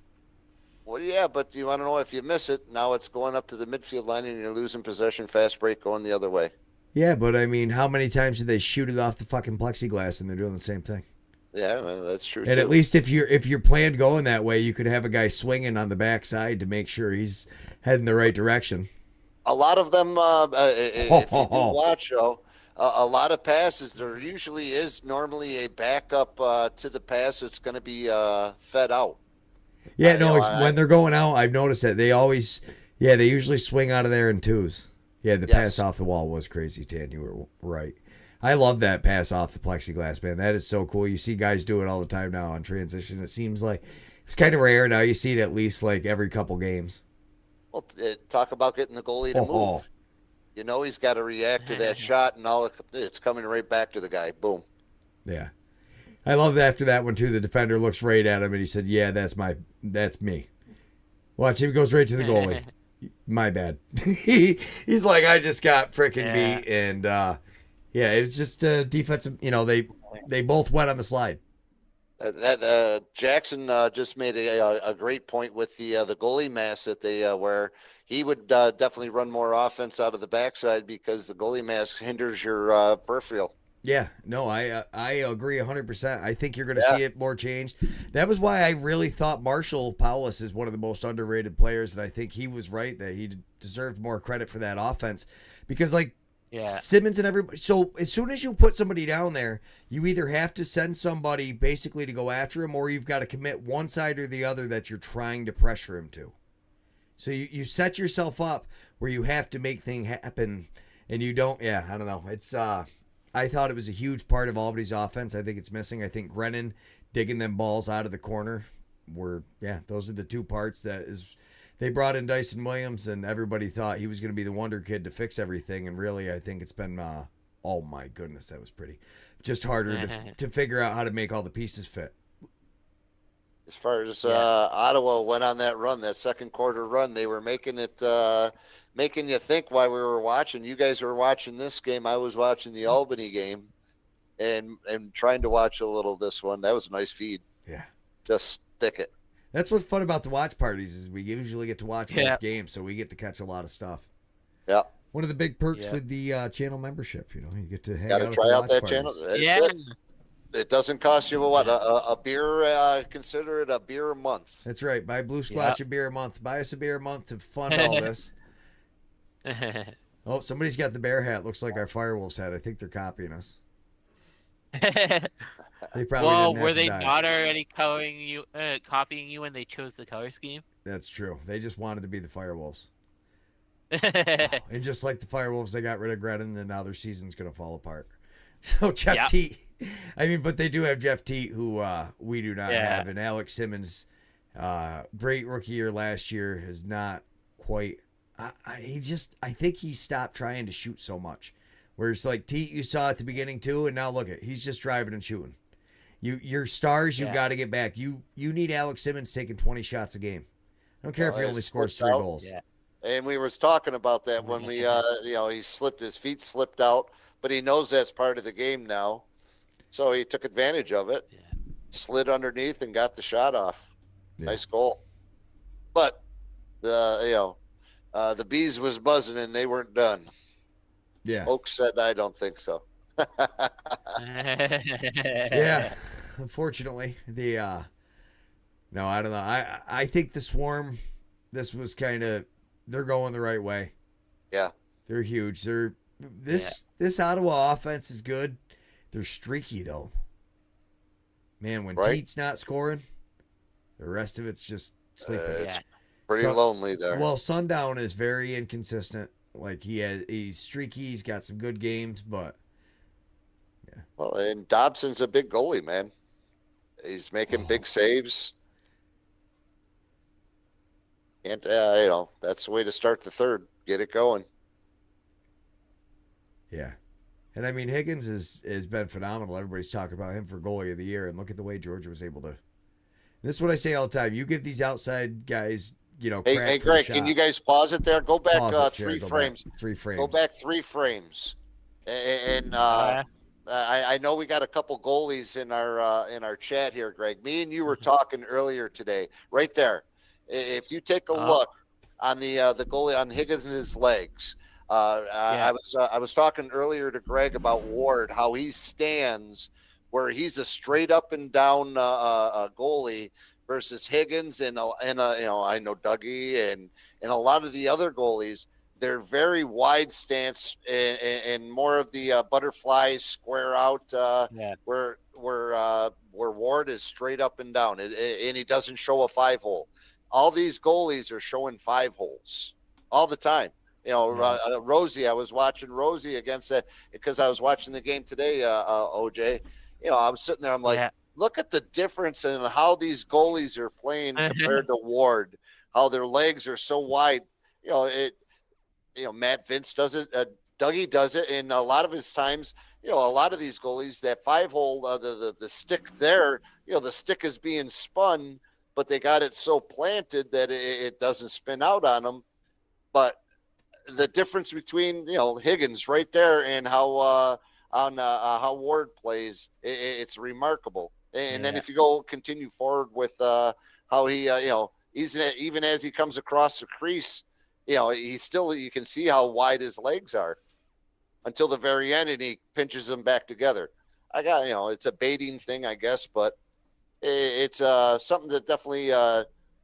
Well, yeah, but you want to know if you miss it, now it's going up to the midfield line and you're losing possession, fast break going the other way. Yeah, but I mean, how many times do they shoot it off the fucking plexiglass and they're doing the same thing? Yeah, well, that's true. And too. at least if you're planned going that way, you could have a guy swinging on the backside to make sure he's heading the right direction. A lot of them, if you do watch, a lot of passes, there usually is normally a backup to the pass that's going to be fed out. Yeah, when they're going out, I've noticed that they usually swing out of there in twos. Yeah, the pass off the wall was crazy, Tan. You were right. I love that pass off the plexiglass, man. That is so cool. You see guys do it all the time now on transition. It seems like it's kind of rare now. You see it at least like every couple games. Well, talk about getting the goalie to move. He's got to react to that shot, and it's coming right back to the guy. Boom. Yeah. I love that after that one, too. The defender looks right at him, and he said, yeah, that's me. Watch, he goes right to the goalie. My bad. He's like, I just got freaking beat, and, it was just defensive. They both went on the slide. Jackson just made a great point with the goalie mask that they wear. He would definitely run more offense out of the backside because the goalie mask hinders your peripheral. Yeah, no, I agree 100%. I think you're going to see it more changed. That was why I really thought Marshall Paulus is one of the most underrated players, and I think he was right that he deserved more credit for that offense because, Simmons and everybody. So as soon as you put somebody down there, you either have to send somebody basically to go after him, or you've got to commit one side or the other that you're trying to pressure him to. So you set yourself up where you have to make things happen, and you don't. Yeah, I don't know. It's I thought it was a huge part of Albany's offense. I think it's missing. I think Grennan digging them balls out of the corner those are the two parts that is. They brought in Dyson Williams, and everybody thought he was going to be the wonder kid to fix everything. And really, I think it's been, oh my goodness, that was pretty. Just harder to figure out how to make all the pieces fit. As far as Ottawa went on that run, that second quarter run, they were making it making you think while we were watching. You guys were watching this game. I was watching the Albany game, and trying to watch a little of this one. That was a nice feed. Yeah. Just stick it. That's what's fun about the watch parties is we usually get to watch Yeah. both games, so we get to catch a lot of stuff. Yeah. One of the big perks Yeah. with the channel membership, you know, you get to hang Got to out try at the out watch that parties. channel. That's Yeah. it. It doesn't cost you what a beer. Consider it a beer a month. That's right. Buy Blue Squatch a beer a month. Buy us a beer a month to fund all this. Oh, somebody's got the bear hat. Looks like our Firewolves hat. I think they're copying us. They probably well, didn't have were to they dye it. not already copying you when they chose the color scheme? That's true. They just wanted to be the Firewolves. And just like the Firewolves, they got rid of Gredden, and now their season's going to fall apart. So Jeff Yep. Teat. I mean, but they do have Jeff Teat, who we do not Yeah. have. And Alex Simmons, great rookie year last year, has not quite. I think he stopped trying to shoot so much. Whereas like Teat, you saw at the beginning too, and now look at he's just driving and shooting. Your stars, you Yeah. got to get back. You need Alex Simmons taking 20 shots a game. I don't care if he Well, only it's scores slipped 3 out. goals. Yeah. And we was talking about that when we, he slipped, his feet slipped out, but he knows that's part of the game now. So he took advantage of it, Yeah. slid underneath and got the shot off. Yeah. Nice goal. But the bees was buzzing and they weren't done. Yeah. Oaks said, I don't think so. Yeah. Unfortunately, no, I don't know. I think the Swarm, this was kind of, they're going the right way. Yeah. They're huge. This Ottawa offense is good. They're streaky though. Man, when Right. Teat's not scoring, the rest of it's just sleeping. Yeah. Pretty lonely there. Well, Sundown is very inconsistent. Like he's streaky. He's got some good games, but Well, and Dobson's a big goalie, man. He's making big saves. And, that's the way to start the third. Get it going. yeah. And I mean, Higgins has been phenomenal. Everybody's talking about him for goalie of the year, and look at the way Georgia was able to. This is what I say all the time. You give these outside guys, Hey, credit for Greg, the can shot. you guys pause it there? Go back Pause it, three Jared, frames. 3 frames. Go back 3 frames. And I know we got a couple goalies in our chat here, Greg. Me and you were talking earlier today, right there. If you take a look on the goalie on Higgins' legs, I was talking earlier to Greg about Ward, how he stands, where he's a straight up and down goalie versus Higgins and I know Dougie and a lot of the other goalies. They're very wide stance and more of the butterflies square out where Ward is straight up and down and he doesn't show a 5-hole. All these goalies are showing 5 holes all the time. Rosie, I was watching Rosie against that because I was watching the game today, OJ. I was sitting there, I'm like, look at the difference in how these goalies are playing compared to Ward, how their legs are so wide. Matt Vince does it, Dougie does it, and a lot of his times, a lot of these goalies, that 5-hole, the stick there, the stick is being spun, but they got it so planted that it doesn't spin out on them. But the difference between Higgins right there and how Ward plays, it's remarkable. And then if you continue forward with how he he's even as he comes across the crease, he's still, you can see how wide his legs are until the very end, and he pinches them back together. It's a baiting thing, I guess, but it's something that definitely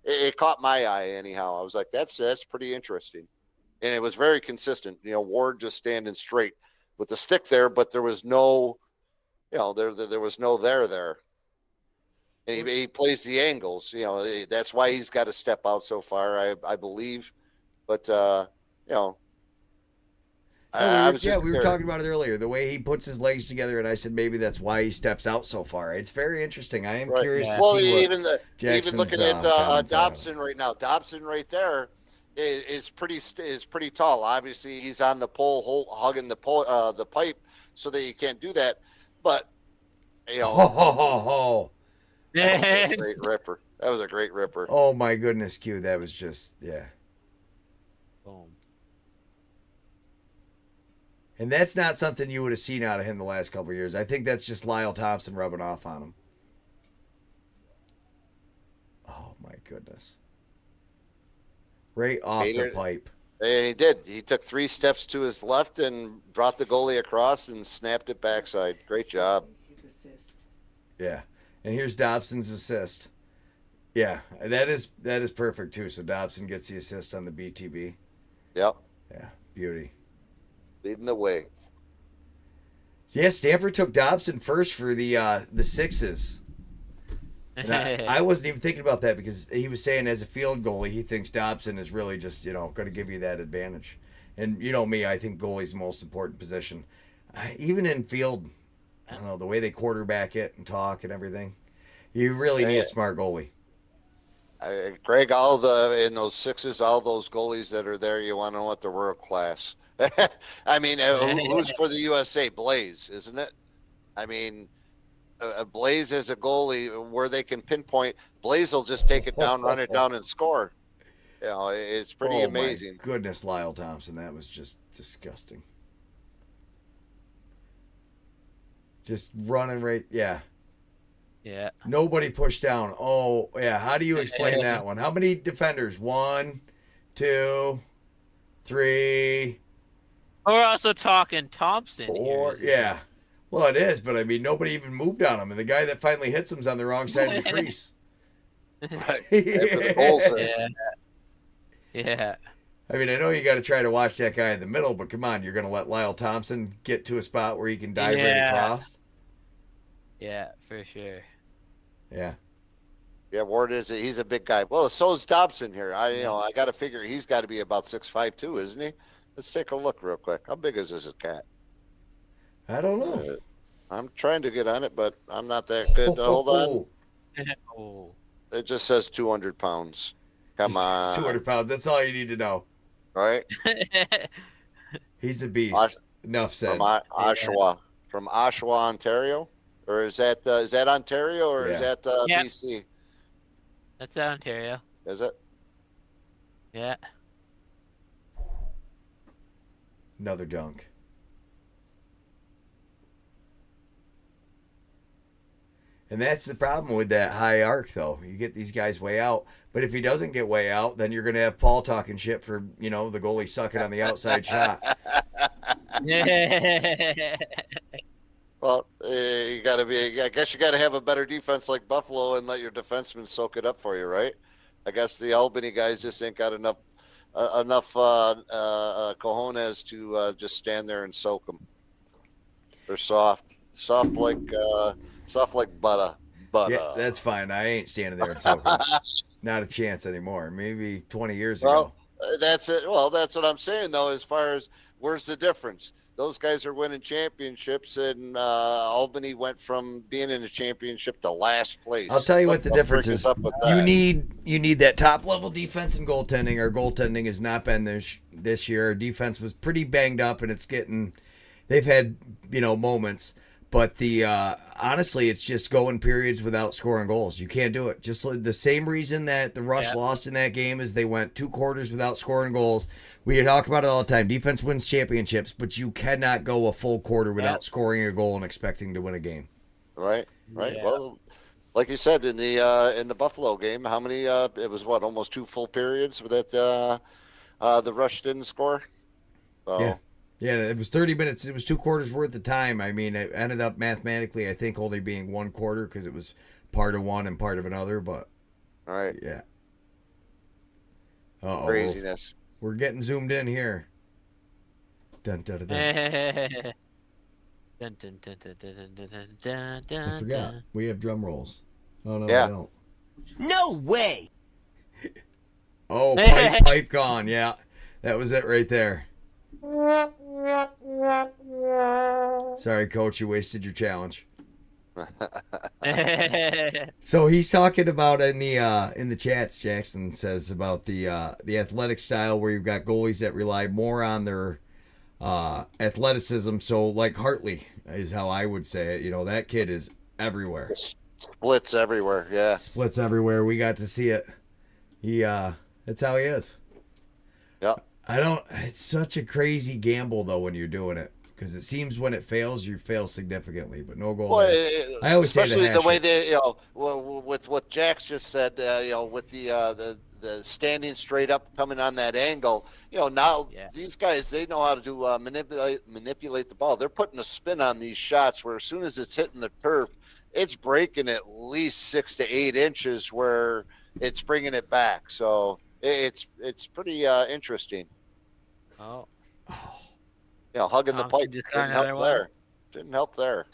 it caught my eye anyhow. I was like, that's pretty interesting. And it was very consistent. Ward just standing straight with the stick there, but there was no, there was no there. And he plays the angles. That's why he's got to step out so far, I believe. But we were talking about it earlier. The way he puts his legs together, and I said maybe that's why he steps out so far. It's very interesting. I am curious to see what even looking at Dobson right now. Dobson right there is pretty tall. Obviously, he's on the pole, hugging the pipe, so that you can't do that. But That was a great ripper. That was a great ripper. Oh my goodness, Q! That was just Boom. And that's not something you would have seen out of him the last couple of years. I think that's just Lyle Thompson rubbing off on him. Oh, my goodness. Right off the pipe. And he did. He took 3 steps to his left and brought the goalie across and snapped it backside. Great job. His assist. Yeah. And here's Dobson's assist. Yeah, that is perfect, too. So Dobson gets the assist on the BTB. Yep. Yeah, beauty. Leading the way. Yeah, Stanford took Dobson first for the sixes. And I wasn't even thinking about that because he was saying as a field goalie, he thinks Dobson is really just, going to give you that advantage. And you know me, I think goalie's the most important position. Even in field, I don't know, the way they quarterback it and talk and everything, you really need a smart goalie. Greg, in those sixes, all those goalies that are there, you want to know what they're world class. I mean, who's for the USA? Blaze, isn't it? I mean, Blaze as a goalie where they can pinpoint. Blaze will just take it down, run it down, and score. It's pretty amazing. My goodness, Lyle Thompson, that was just disgusting. Just running right, yeah. Yeah. Nobody pushed down. Oh, yeah. How do you explain that one? How many defenders? 1, 2, 3. We're also talking Thompson 4. here. Yeah. Well, it is, but I mean, nobody even moved on him, and the guy that finally hits him's on the wrong side of the crease. After the goals, Yeah. I mean, I know you got to try to watch that guy in the middle, but come on, you're going to let Lyle Thompson get to a spot where he can dive right across? Yeah, for sure. Yeah. Yeah, Ward he's a big guy. Well, so is Dobson here. I got to figure he's got to be about 6'5" too, isn't he? Let's take a look real quick. How big is this cat? I don't know. I'm trying to get on it, but I'm not that good. Hold on. Oh. It just says 200 pounds. Come on. 200 pounds. That's all you need to know. Right? He's a beast. Enough said. From Oshawa, Ontario? Or is that Ontario or is that BC? That's Ontario. Is it? Yeah. Another dunk. And that's the problem with that high arc, though. You get these guys way out. But if he doesn't get way out, then you're going to have Paul talking shit for, the goalie sucking on the outside shot. Well, you got to be. I guess you got to have a better defense like Buffalo and let your defensemen soak it up for you, right? I guess the Albany guys just ain't got enough cojones to just stand there and soak them. They're soft like butter. Yeah, that's fine. I ain't standing there and soaking them. Not a chance anymore. Maybe 20 years ago. That's it. Well, that's what I'm saying though. As far as where's the difference? Those guys are winning championships, and Albany went from being in a championship to last place. I'll tell you what the difference is. You need that top level defense and goaltending. Our goaltending has not been this year. Our defense was pretty banged up, and they've had moments. But honestly, it's just going periods without scoring goals. You can't do it. Just the same reason that the Rush lost in that game is they went 2 quarters without scoring goals. We talk about it all the time. Defense wins championships, but you cannot go a full quarter without scoring a goal and expecting to win a game. Right. Yeah. Well, like you said in the Buffalo game, how many? It was almost 2 full periods that the Rush didn't score. So. Yeah. Yeah, it was 30 minutes. It was 2 quarters worth of time. I mean, it ended up mathematically, I think, only being 1 quarter because it was part of one and part of another. But all right, yeah. Craziness. We're getting zoomed in here. Dun, dun, dun, dun. Dun, dun, dun, dun, dun, dun, dun, dun, dun, I forgot. dun. We have drum rolls. Oh, no, Yeah. we don't. No way. Oh, pipe gone. Yeah, that was it right there. Sorry, Coach, you wasted your challenge. So he's talking about in the chats. Jackson says about the athletic style where you've got goalies that rely more on their athleticism. So like Hartley is how I would say it. That kid is everywhere. Splits everywhere. Yeah. Splits everywhere. We got to see it. That's how he is. Yep. It's such a crazy gamble though when you're doing it because it seems when it fails, you fail significantly, but no goal Well, there. I always say especially the the way hash- they, with what Jax just said, with the standing straight up, coming on that angle, now Yeah. these guys, they know how to do manipulate the ball. They're putting a spin on these shots where as soon as it's hitting the turf, it's breaking at least 6 to 8 inches where it's bringing it back. So it's pretty interesting. Oh. Hugging the Thompson pipe just got didn't another help one. there. Didn't help there.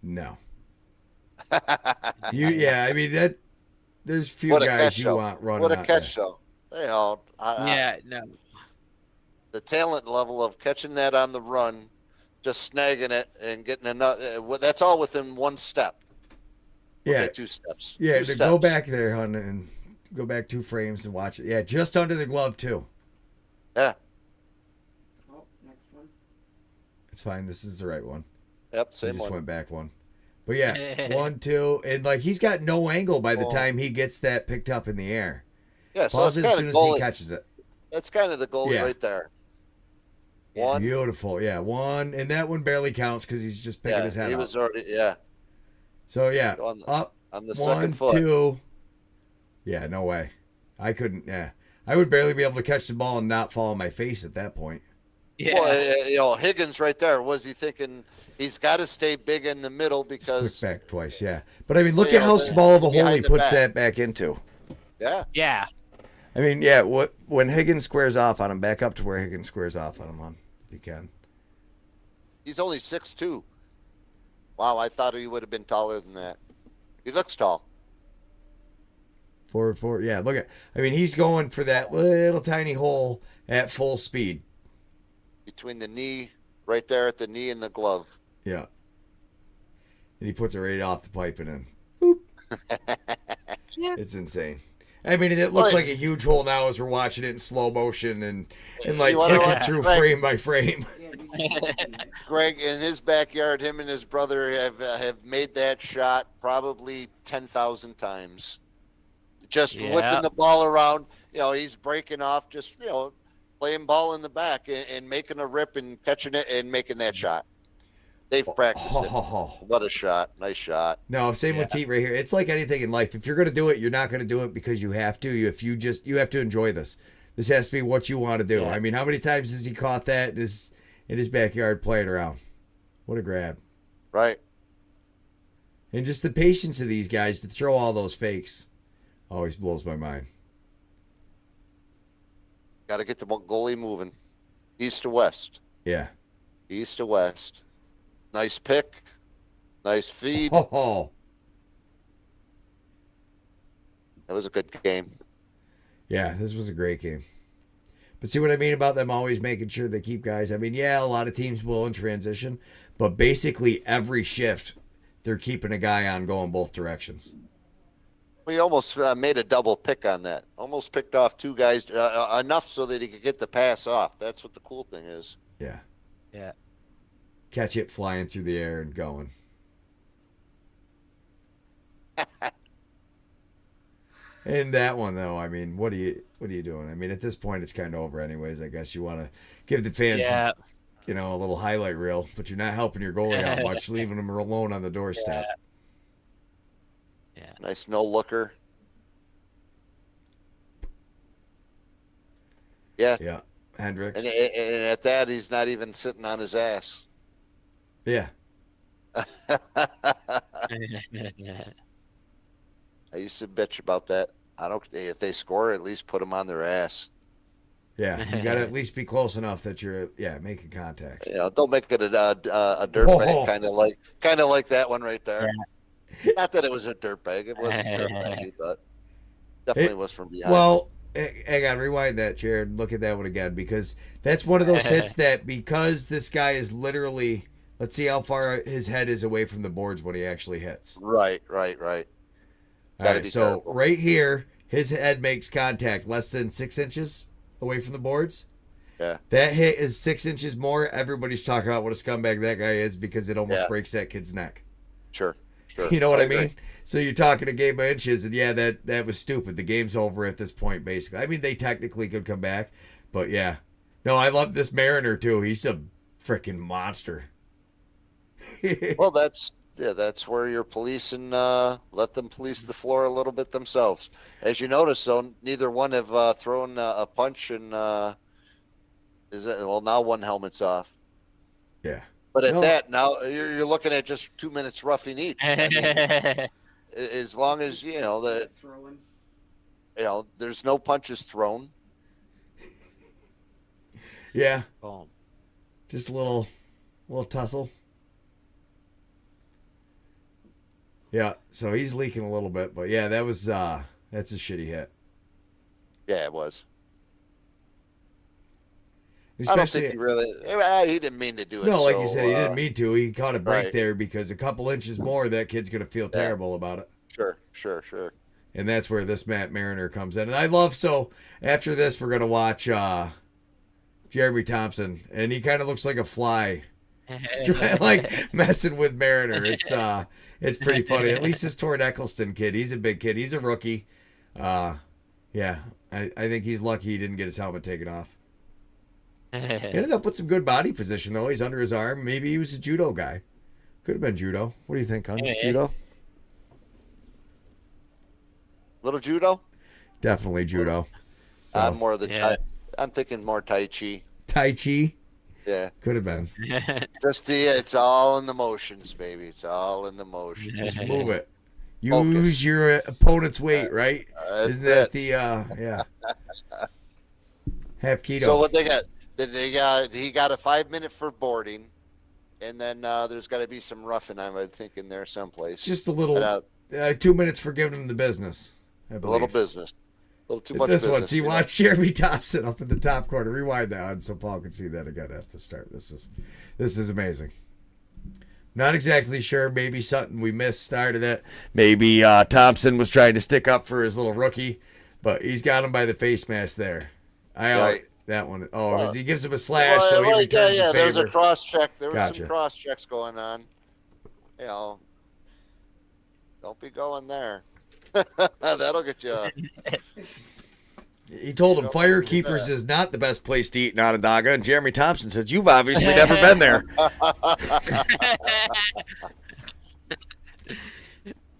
No. I mean that. There's few What a guys catch, you though. want running. What a out catch, there. though. Yeah, no. The talent level of catching that on the run, just snagging it and getting another. That's all within one step. Yeah, Okay, 2 steps. yeah. 2 To go steps. back there, hon, and go back 2 frames and watch it. Yeah, just under the glove too. Yeah. Oh, next one. It's fine. This is the right one. Yep. I Same just one. went back one. But yeah, 1, 2, and like he's got no angle by the Oh. time he gets that picked up in the air. Yeah. So Pause it's it as kind soon of as he goalie. catches it. That's kind of the goalie Yeah. right there. Yeah. One. Beautiful. Yeah, 1, and that one barely counts because he's just picking Yeah. his head He up. was already. Yeah. So yeah, On the, up on the 1, second foot. 2. Yeah, no way. I couldn't. Yeah, I would barely be able to catch the ball and not fall on my face at that point. Yeah. Well, Higgins right there. Was he thinking he's got to stay big in the middle Just click because? back twice. Yeah, but I mean, look Yeah, at how the- small the hole he behind the puts back. that back into. Yeah. Yeah. I mean, yeah. When Higgins squares off on him, back up to where Higgins squares off on him, if you can. He's only 6'2". Wow, I thought he would have been taller than that. He looks tall. Forward. Yeah, look at. I mean, he's going for that little tiny hole at full speed. Between the knee, right there at the knee and the glove. Yeah. And he puts it right off the pipe and then, boop. It's insane. I mean, it looks Well, like a huge hole now as we're watching it in slow motion and like You wanna kicking watch- through right. frame by frame. Yeah, you can see it. Greg, in his backyard, him and his brother have made that shot probably 10,000 times. Just Yeah. whipping the ball around. He's breaking off, just, playing ball in the back and making a rip and catching it and making that shot. They've practiced it. Oh. What a shot. Nice shot. No, same with Teat right here. It's like anything in life. If you're going to do it, you're not going to do it because you have to. You have to enjoy this. This has to be what you want to do. Yeah. I mean, how many times has he caught that in his backyard playing around? What a grab. Right. And just the patience of these guys to throw all those fakes always blows my mind. Got to get the goalie moving. East to west. Yeah. East to west. Nice pick. Nice feed. Oh. That was a good game. Yeah, this was a great game. But see what I mean about them always making sure they keep guys? I mean, yeah, a lot of teams will in transition, but basically every shift, they're keeping a guy on going both directions. We almost made a double pick on that. Almost picked off 2 guys enough so that he could get the pass off. That's what the cool thing is. Yeah. Yeah. Catch it flying through the air and going. And that one though, I mean, what are you doing? I mean, at this point, it's kind of over anyways. I guess you want to give the fans, Yeah. a little highlight reel, but you're not helping your goalie out much, leaving him alone on the doorstep. Yeah. Nice no looker. Yeah. Yeah, Hendricks. And at that, he's not even sitting on his ass. Yeah, I used to bitch about that. If they score, at least put them on their ass. yeah. You got to at least be close enough that you're making contact. Don't make it a dirt bag, kind of like that one right there. Not that it was a dirt bag. It wasn't dirt baggy, but definitely was from behind. Well, hang on, rewind that, Jared. Look at that one again, because that's one of those hits that, because this guy is literally, let's see how far his head is away from the boards when he actually hits. Right. All Gotta right, be so careful. right here, his head makes contact less than 6 inches away from the boards. Yeah. That hit is 6 inches more. Everybody's talking about what a scumbag that guy is because it almost Yeah. breaks that kid's neck. Sure. You know what I agree. mean? So you're talking a game by inches, and yeah, that was stupid. The game's over at this point, basically. I mean, they technically could come back, but yeah. No, I love this Mariner too. He's a freaking monster. Well, that's where you're policing. Let them police the floor a little bit themselves. As you notice, though, neither one have thrown a punch, and now one helmet's off. Yeah. But at No. that, now you're looking at just 2 minutes roughing each. I mean, as long as Throwing. there's no punches thrown. Yeah. Boom. Just a little tussle. Yeah, so he's leaking a little bit, but yeah, that's a shitty hit. Yeah, it was. I don't Especially, think he didn't mean to do it. no, like so, you said, he didn't mean to. He caught a break right. there because a couple inches more, that kid's gonna feel terrible about it. Sure. And that's where this Matt Mariner comes in. And after this, we're gonna watch Jeremy Thompson, and he kind of looks like a fly, like messing with Mariner. It's pretty funny. At least this Torrin Eccleston kid, he's a big kid. He's a rookie. Yeah, I think he's lucky he didn't get his helmet taken off. He ended up with some good body position, though. He's under his arm. Maybe he was a judo guy. Could have been judo. What do you think, hon? Judo? Little judo. Definitely judo. So, I'm more of the Yeah. I'm thinking more Tai Chi. Tai Chi? Yeah. Could have been. It's all in the motions, baby. It's all in the motions. Just move it. Use Focus. your opponent's weight, right? That's Isn't that it. the yeah? Half keto. So what they got? He got a 5 minute for boarding, and then there's got to be some roughing. I'm thinking there someplace. It's just a little And, 2 minutes for giving him the business. I a believe. little business. A little too much This business. one, see, watch Jeremy Thompson up in the top corner. Rewind that on so Paul can see that again at the start. This is amazing. Not exactly sure. Maybe something we missed started it. Maybe Thompson was trying to stick up for his little rookie, but he's got him by the face mask there. Right. That one. Oh, he gives him a slash, so he Well, returns the There's favor. a cross check. There was Gotcha. some cross checks going on. Don't be going there. That'll get you. He told him Fire Keepers is not the best place to eat in Onondaga, and Jeremy Thompson says, "You've obviously never been there."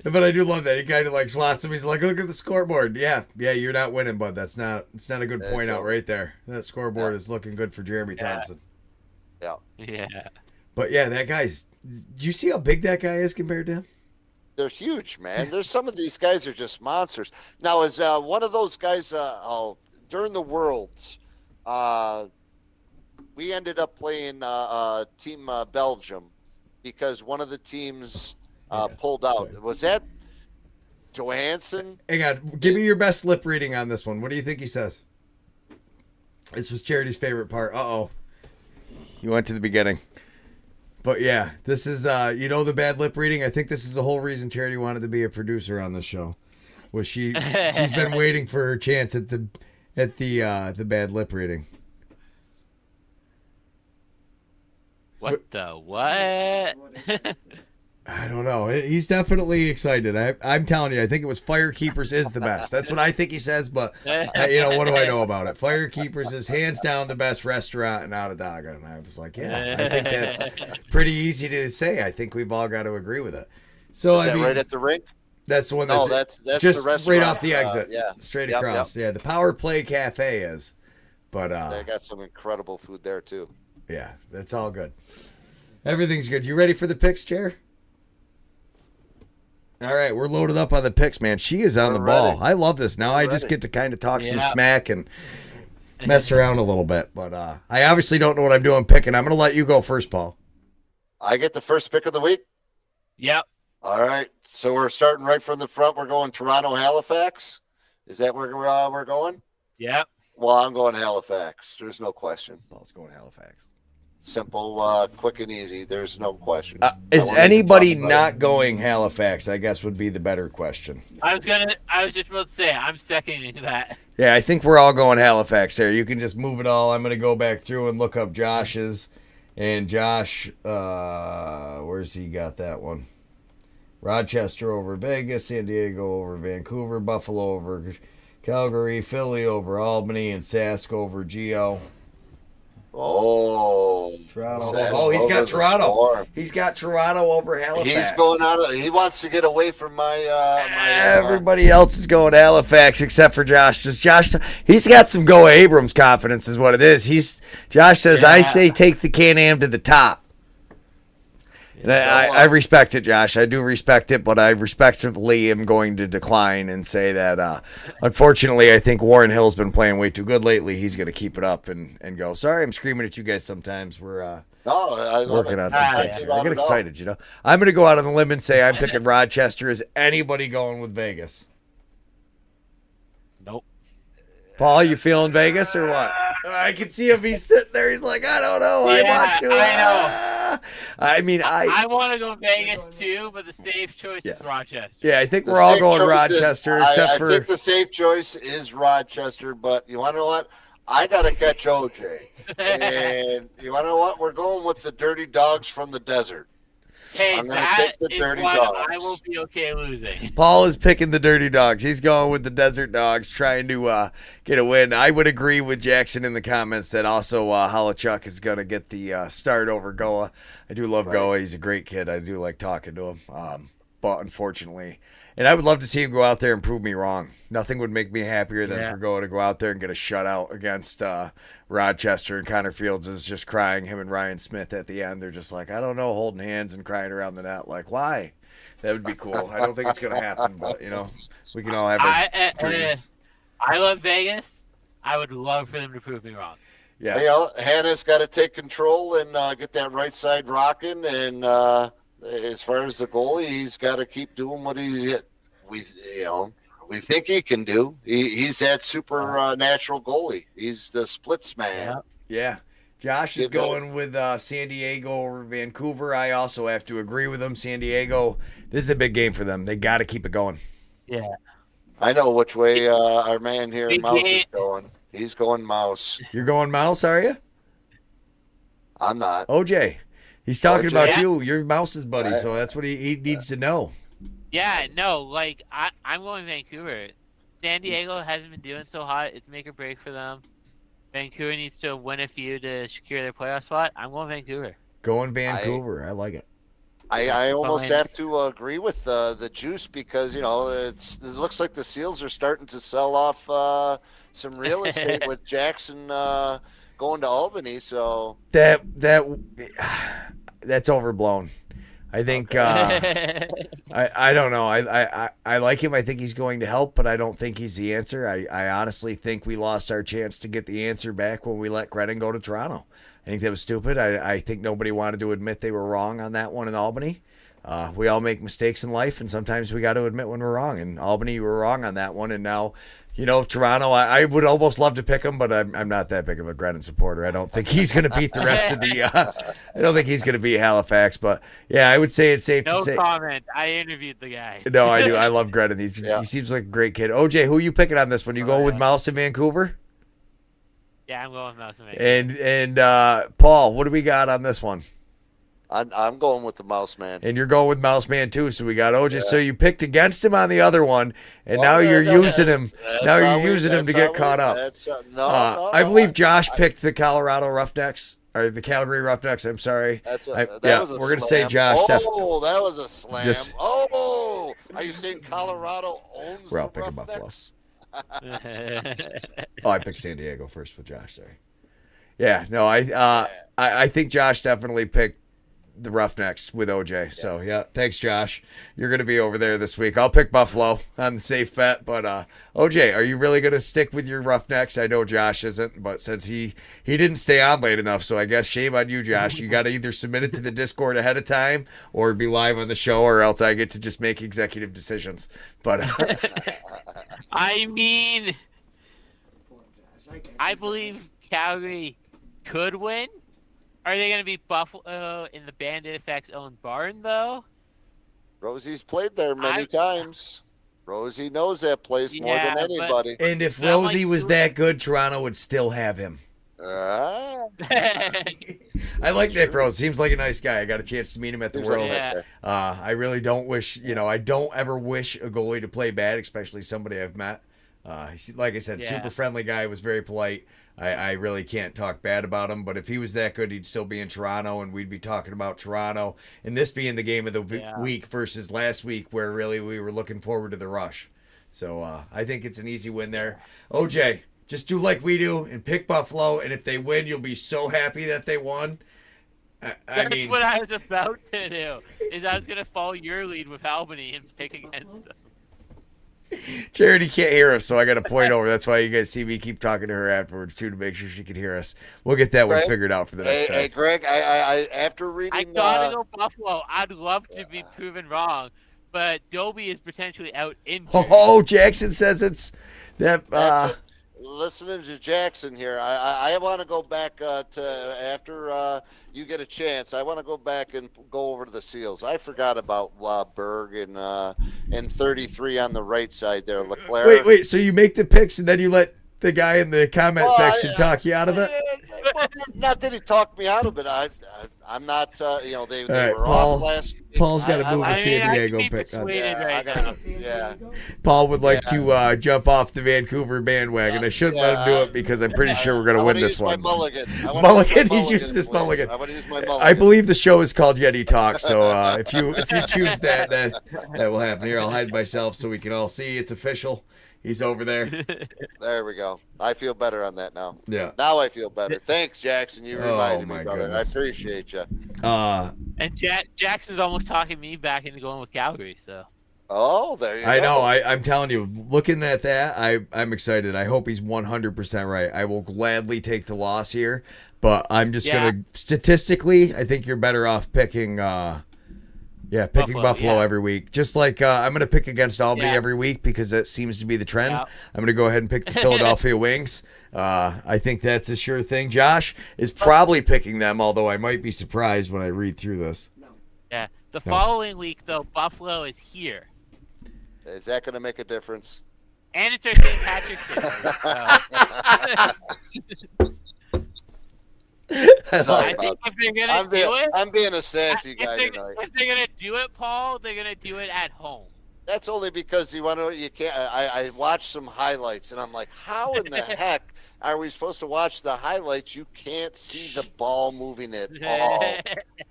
But I do love that. He kind of like swats him. He's like, "Look at the scoreboard." Yeah, you're not winning, bud. It's not a good point out right there. That scoreboard is looking good for Jeremy Thompson. Yeah. Yeah. But yeah, that guy's. Do you see how big that guy is compared to him? They're huge, man. There's some of these guys are just monsters. Now, is one of those guys during the Worlds? We ended up playing Team Belgium because one of the teams pulled out. Sorry. Was that Johansson? Hang on, give me your best lip reading on this one. What do you think he says? This was Charity's favorite part. Uh-oh. You went to the beginning. But yeah, this is the bad lip reading. I think this is the whole reason Charity wanted to be a producer on the show. Was she's been waiting for her chance at the bad lip reading. What the what? What is that? I don't know. He's definitely excited. I'm telling you, I think it was Fire Keepers is the best. That's what I think he says, but what do I know about it? Fire Keepers is hands down the best restaurant in Onondaga. And I was like, yeah, I think that's pretty easy to say. I think we've all got to agree with it. So Is that right at the rink? that's the one No, that's that's just the restaurant. right off the exit. Yeah. Straight Yep, across. Yeah, the Power Play Cafe is. But They got some incredible food there too. yeah, that's all good. Everything's good. You ready for the picks, Chair? All right, we're loaded up on the picks, man. She is on We're the ball. ready. I love this. Now We're I just ready. get to kind of talk some Yeah. smack and mess around a little bit. But I obviously don't know what I'm doing picking. I'm going to let you go first, Paul. I get the first pick of the week. Yep. All right. So we're starting right from the front. We're going Toronto, Halifax. Is that where we're going? Yep. Well, I'm going Halifax. There's no question. Paul's going Halifax. Simple, quick and easy. There's no question. Is I won't even anybody talk about not going Halifax, I guess, would be the better question. I was just about to say, I'm seconding that. Yeah, I think we're all going Halifax there. You can just move it all. I'm going to go back through and look up Josh's. And Josh, where's he got that one? Rochester over Vegas, San Diego over Vancouver, Buffalo over Calgary, Philly over Albany, and Sask over Geo. Oh, Toronto. Says Oh, he's got Nova's a Toronto. swarm. He's got Toronto over Halifax. He's going out. He wants to get away from my. Everybody else is going to Halifax except for Josh. Just Josh, he's got some Go Abrams confidence, is what it is. Josh says, "I say take the Can-Am to the top." And I respect it, Josh. I do respect it, but I respectfully am going to decline and say that, unfortunately, I think Warren Hill's been playing way too good lately. He's going to keep it up and go. Sorry, I'm screaming at you guys sometimes. We're working on some things here. I get excited, you know. I'm going to go out on a limb and say I'm picking Rochester. Is anybody going with Vegas? Nope. Paul, you feeling Vegas or what? I can see him. He's sitting there. He's like, I don't know. I want to. I know. I mean, I want to go Vegas too, but the safe choice is Rochester. Yeah, I think we're all going Rochester, except for. I think the safe choice is Rochester, but you want to know what? I got to catch OJ. And you want to know what? We're going with the Dirty Dogs from the desert. Hey, I'm gonna that take the is Dirty one Dogs. I will be okay losing. Paul is picking the Dirty Dogs. He's going with the Desert Dogs, trying to get a win. I would agree with Jackson in the comments that also Holochuk is going to get the start over Goa. I do love Goa. He's a great kid. I do like talking to him. But unfortunately, and I would love to see him go out there and prove me wrong. Nothing would make me happier than for Goa to go out there and get a shutout against Rochester. And Connor Fields is just crying, him and Ryan Smith at the end. They're just like, I don't know, holding hands and crying around the net. Like, why? That would be cool. I don't think it's going to happen, but, you know, we can all have our dreams. I love Vegas. I would love for them to prove me wrong. Yes. You know, Hannah's got to take control and get that right side rocking. And as far as the goalie, he's got to keep doing what we think he can do. He's that supernatural goalie. He's the splits man. Yeah. Josh is going with San Diego over Vancouver. I also have to agree with him. San Diego, this is a big game for them. They got to keep it going. Yeah. I know which way our man here, Mouse, is going. He's going Mouse. You're going Mouse, are you? I'm not. OJ. He's talking about Yeah. you. You're Mouse's buddy, so that's what he needs to know. Yeah, no, like, I'm going Vancouver. San Diego hasn't been doing so hot. It's make or break for them. Vancouver needs to win a few to secure their playoff spot. I'm going Vancouver. Going Vancouver. I like it. I almost have to agree with the Juice because, you know, it looks like the Seals are starting to sell off some real estate with Jackson going to Albany. So That's overblown. I think I don't know. I like him. I think he's going to help, but I don't think he's the answer. I honestly think we lost our chance to get the answer back when we let Grennan go to Toronto. I think that was stupid. I think nobody wanted to admit they were wrong on that one in Albany. We all make mistakes in life, and sometimes we got to admit when we're wrong. And Albany, you were wrong on that one, and now, you know, Toronto, I would almost love to pick him, but I'm not that big of a Grennan supporter. I don't think he's going to beat the rest of the I don't think he's going to beat Halifax, but yeah, I would say it's safe to say. No comment. I interviewed the guy. No, I do. I love Grennan. He seems like a great kid. OJ, who are you picking on this one? You going with Mouse in Vancouver? Yeah, I'm going with Mouse in Vancouver. And Paul, what do we got on this one? I'm going with the Mouse man. And you're going with Mouse Man too, so we got OJ. Yeah. So you picked against him on the other one, and now you're using him. Now you're using him to get caught up. I believe Josh picked the Colorado Roughnecks or the Calgary Roughnecks. I'm sorry. We're gonna say Josh. Oh, that was a slam. Are you saying Colorado owns we're all the picking Buffalo. Vancouver. I picked San Diego first with Josh. Sorry. Yeah, no, I think Josh definitely picked the Roughnecks with OJ. Yeah. So, yeah, thanks, Josh. You're going to be over there this week. I'll pick Buffalo on the safe bet. But, OJ, are you really going to stick with your Roughnecks? I know Josh isn't, but since he didn't stay on late enough, so I guess shame on you, Josh. You got to either submit it to the Discord ahead of time or be live on the show, or else I get to just make executive decisions. But I mean, I believe Calgary could win. Are they going to beat Buffalo in the Bandit Effects own barn, though? Rosie's played there many times. Rosie knows that place more than anybody. And if Rosie was that good, Toronto would still have him. I like Nick Rose. Seems like a nice guy. I got a chance to meet him at the Worlds. I really don't wish, I don't ever wish a goalie to play bad, especially somebody I've met. Like I said, super friendly guy, was very polite. I really can't talk bad about him, but if he was that good, he'd still be in Toronto, and we'd be talking about Toronto. And this being the game of the week versus last week, where really we were looking forward to the rush. So I think it's an easy win there. OJ, just do like we do and pick Buffalo, and if they win, you'll be so happy that they won. That's what I was about to do. Is I was going to follow your lead with Albany and pick against them. Charity can't hear us, so I got to point over. That's why you guys see me keep talking to her afterwards too, to make sure she can hear us. We'll get that one figured out for the next time. Hey, Greg, I after reading, I gotta go Buffalo. I'd love to be proven wrong, but Dobie is potentially out injured. Oh, Jackson says it's that. Listening to Jackson here, I want to go back to after you get a chance. I want to go back and go over to the Seals. I forgot about Berg and 33 on the right side there. Leclerc. Wait. So you make the picks and then you let the guy in the comment section talk you out of it? Well, not that he talked me out of it. I'm not. They right, were Paul, off last. Paul's got to move the San Diego pick on. Paul would like to jump off the Vancouver bandwagon. I shouldn't let him do it because I'm pretty sure we're going to win this one. Mulligan. He's using his mulligan. I want to use my mulligan. I believe the show is called Yeti Talk, so if you choose that will happen. Here, I'll hide myself so we can all see. It's official. He's over there. There we go. I feel better on that now. Yeah. Now I feel better. Thanks, Jackson. You reminded me, brother. Goodness. I appreciate you. And Jackson's almost talking me back into going with Calgary. So. Oh, there you go. I know. I'm telling you, looking at that, I'm excited. I hope he's 100% right. I will gladly take the loss here, but I'm just gonna statistically, I think you're better off picking. Picking Buffalo every week. Just like I'm going to pick against Albany every week because that seems to be the trend. Yep. I'm going to go ahead and pick the Philadelphia Wings. I think that's a sure thing. Josh is probably picking them, although I might be surprised when I read through this. Yeah. The following week, though, Buffalo is here. Is that going to make a difference? And it's our St. Patrick's Day. I think if they're gonna do it, I'm being a sassy guy tonight. If they're gonna do it, Paul, they're gonna do it at home. That's only because you can't. I watched some highlights and I'm like, how in the heck are we supposed to watch the highlights? You can't see the ball moving at all.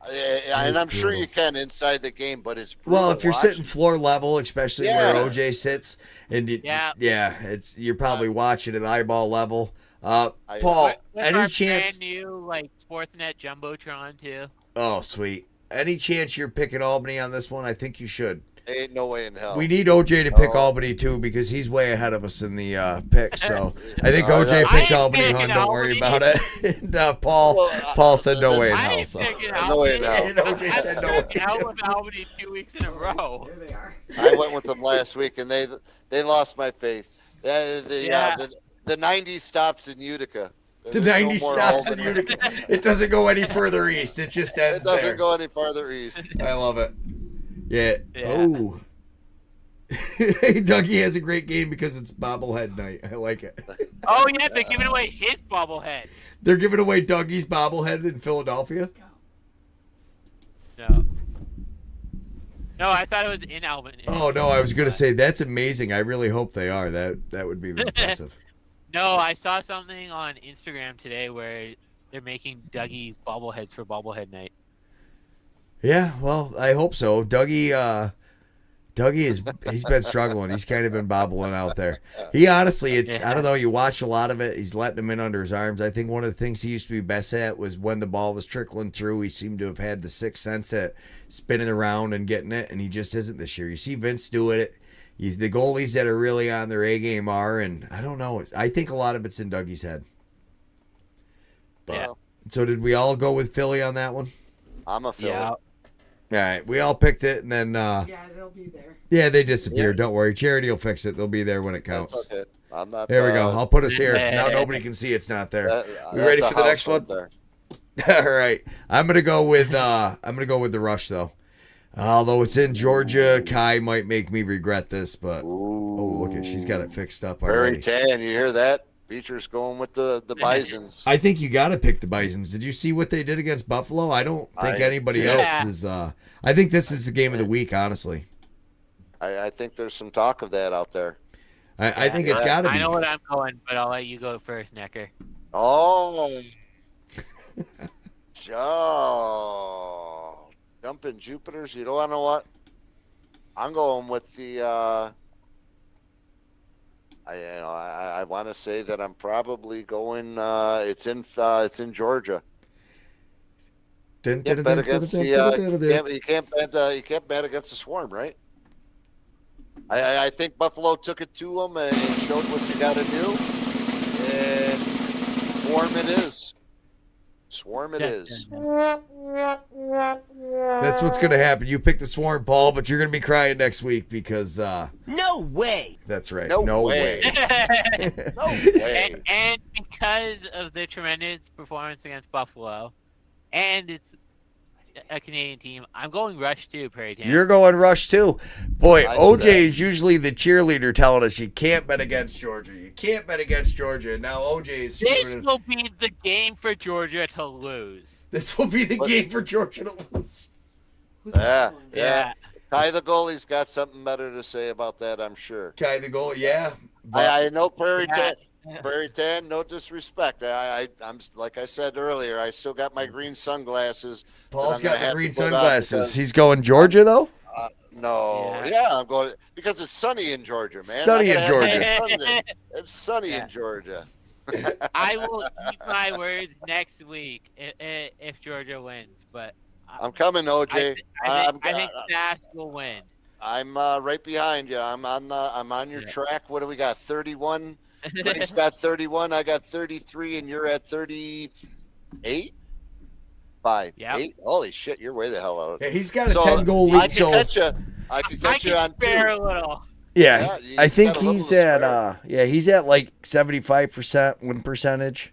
And I'm sure you can inside the game, but it's brutal. Well, if you're sitting floor level, especially where OJ sits, and you're probably watching at eyeball level. Paul, any chance? Brand new Sportsnet jumbotron too. Oh, sweet. Any chance you're picking Albany on this one? I think you should. Ain't no way in hell. We need OJ to pick Albany too because he's way ahead of us in the pick. So I think OJ picked Albany. Don't worry about it. And Paul said no way in hell. So no way in hell. And OJ said no way in hell. With Albany 2 weeks in a row. There they are. I went with them last week and they lost my faith. The 90 stops in Utica. The 90 stops in Utica. It doesn't go any further east. It just ends there. It doesn't go any farther east. I love it. Yeah. Oh. Dougie has a great game because it's bobblehead night. I like it. Oh, yeah. They're giving away his bobblehead. They're giving away Dougie's bobblehead in Philadelphia? No. No, I thought it was in Albany. Oh, no. I was going to say, that's amazing. I really hope they are. That would be impressive. No, I saw something on Instagram today where they're making Dougie bobbleheads for bobblehead night. Yeah, well, I hope so. Dougie he's been struggling. He's kind of been bobbling out there. He honestly, I don't know, you watch a lot of it, he's letting them in under his arms. I think one of the things he used to be best at was when the ball was trickling through, he seemed to have had the sixth sense at spinning around and getting it, and he just isn't this year. You see Vince doing it. He's the goalies that are really on their A game are, and I don't know. I think a lot of it's in Dougie's head. But, so did we all go with Philly on that one? I'm a Philly. Yeah. All right, we all picked it, and then they'll be there. Yeah, they disappeared. Don't worry, Charity will fix it. They'll be there when it counts. That's okay. I'm not. There we go. I'll put us here. Now nobody can see it's not there. We ready for the next one? There. All right, I'm gonna go with the Rush though. Although it's in Georgia, Kai might make me regret this, but look at she's got it fixed up already. Barrington, you hear that? Beecher's going with the Bisons. I think you got to pick the Bisons. Did you see what they did against Buffalo? I don't think anybody else is. I think this is the game of the week, honestly. I think there's some talk of that out there. I think it's Yeah. got to be. I know what I'm going, but I'll let you go first, Noecker. Oh, Joe, jumping Jupiters. You don't know what? I'm going with the. I want to say that I'm probably going. It's in Georgia. You can't bet against the. You can't bet against the Swarm, right? I think Buffalo took it to them and showed what you got to do, and Swarm it is. Swarm it is. That's what's going to happen. You pick the Swarm, Paul, but you're going to be crying next week because. No way. That's right. No way. No way. And because of the tremendous performance against Buffalo, and it's a Canadian team, I'm going Rush too, Prairie Town. You're going Rush too. Boy, I do OJ that. is usually the cheerleader telling us you can't bet against Georgia. You can't bet against Georgia. And now OJ is This screwing it. will be the game for Georgia to lose. This will be the game for Georgia to lose. Yeah. Ty the goalie's got something better to say about that, I'm sure. Kai the goal, yeah. But I know Prairie Yeah. Tan, no disrespect. I'm like I said earlier, I still got my green sunglasses. Paul's I'm gonna got the have green to put on sunglasses. because- He's going Georgia, though? No, Yeah. I'm going because it's sunny in Georgia, man. Sunny I in gotta have my Georgia. sun- It's sunny Yeah. in Georgia. I will eat my words next week if Georgia wins, but I'm coming, OJ. I think Sask will win. I'm right behind you. I'm on your track. What do we got? 31. Greg's got 31. I got 33, and you're at 38. 5, Yep. 8. Holy shit, you're way the hell out. yeah, he's got a So, 10-goal I lead, can so catch you. I can I catch you on can spare 2. a little. Yeah, you I just think got a little he's to at spare. he's at like 75% win percentage.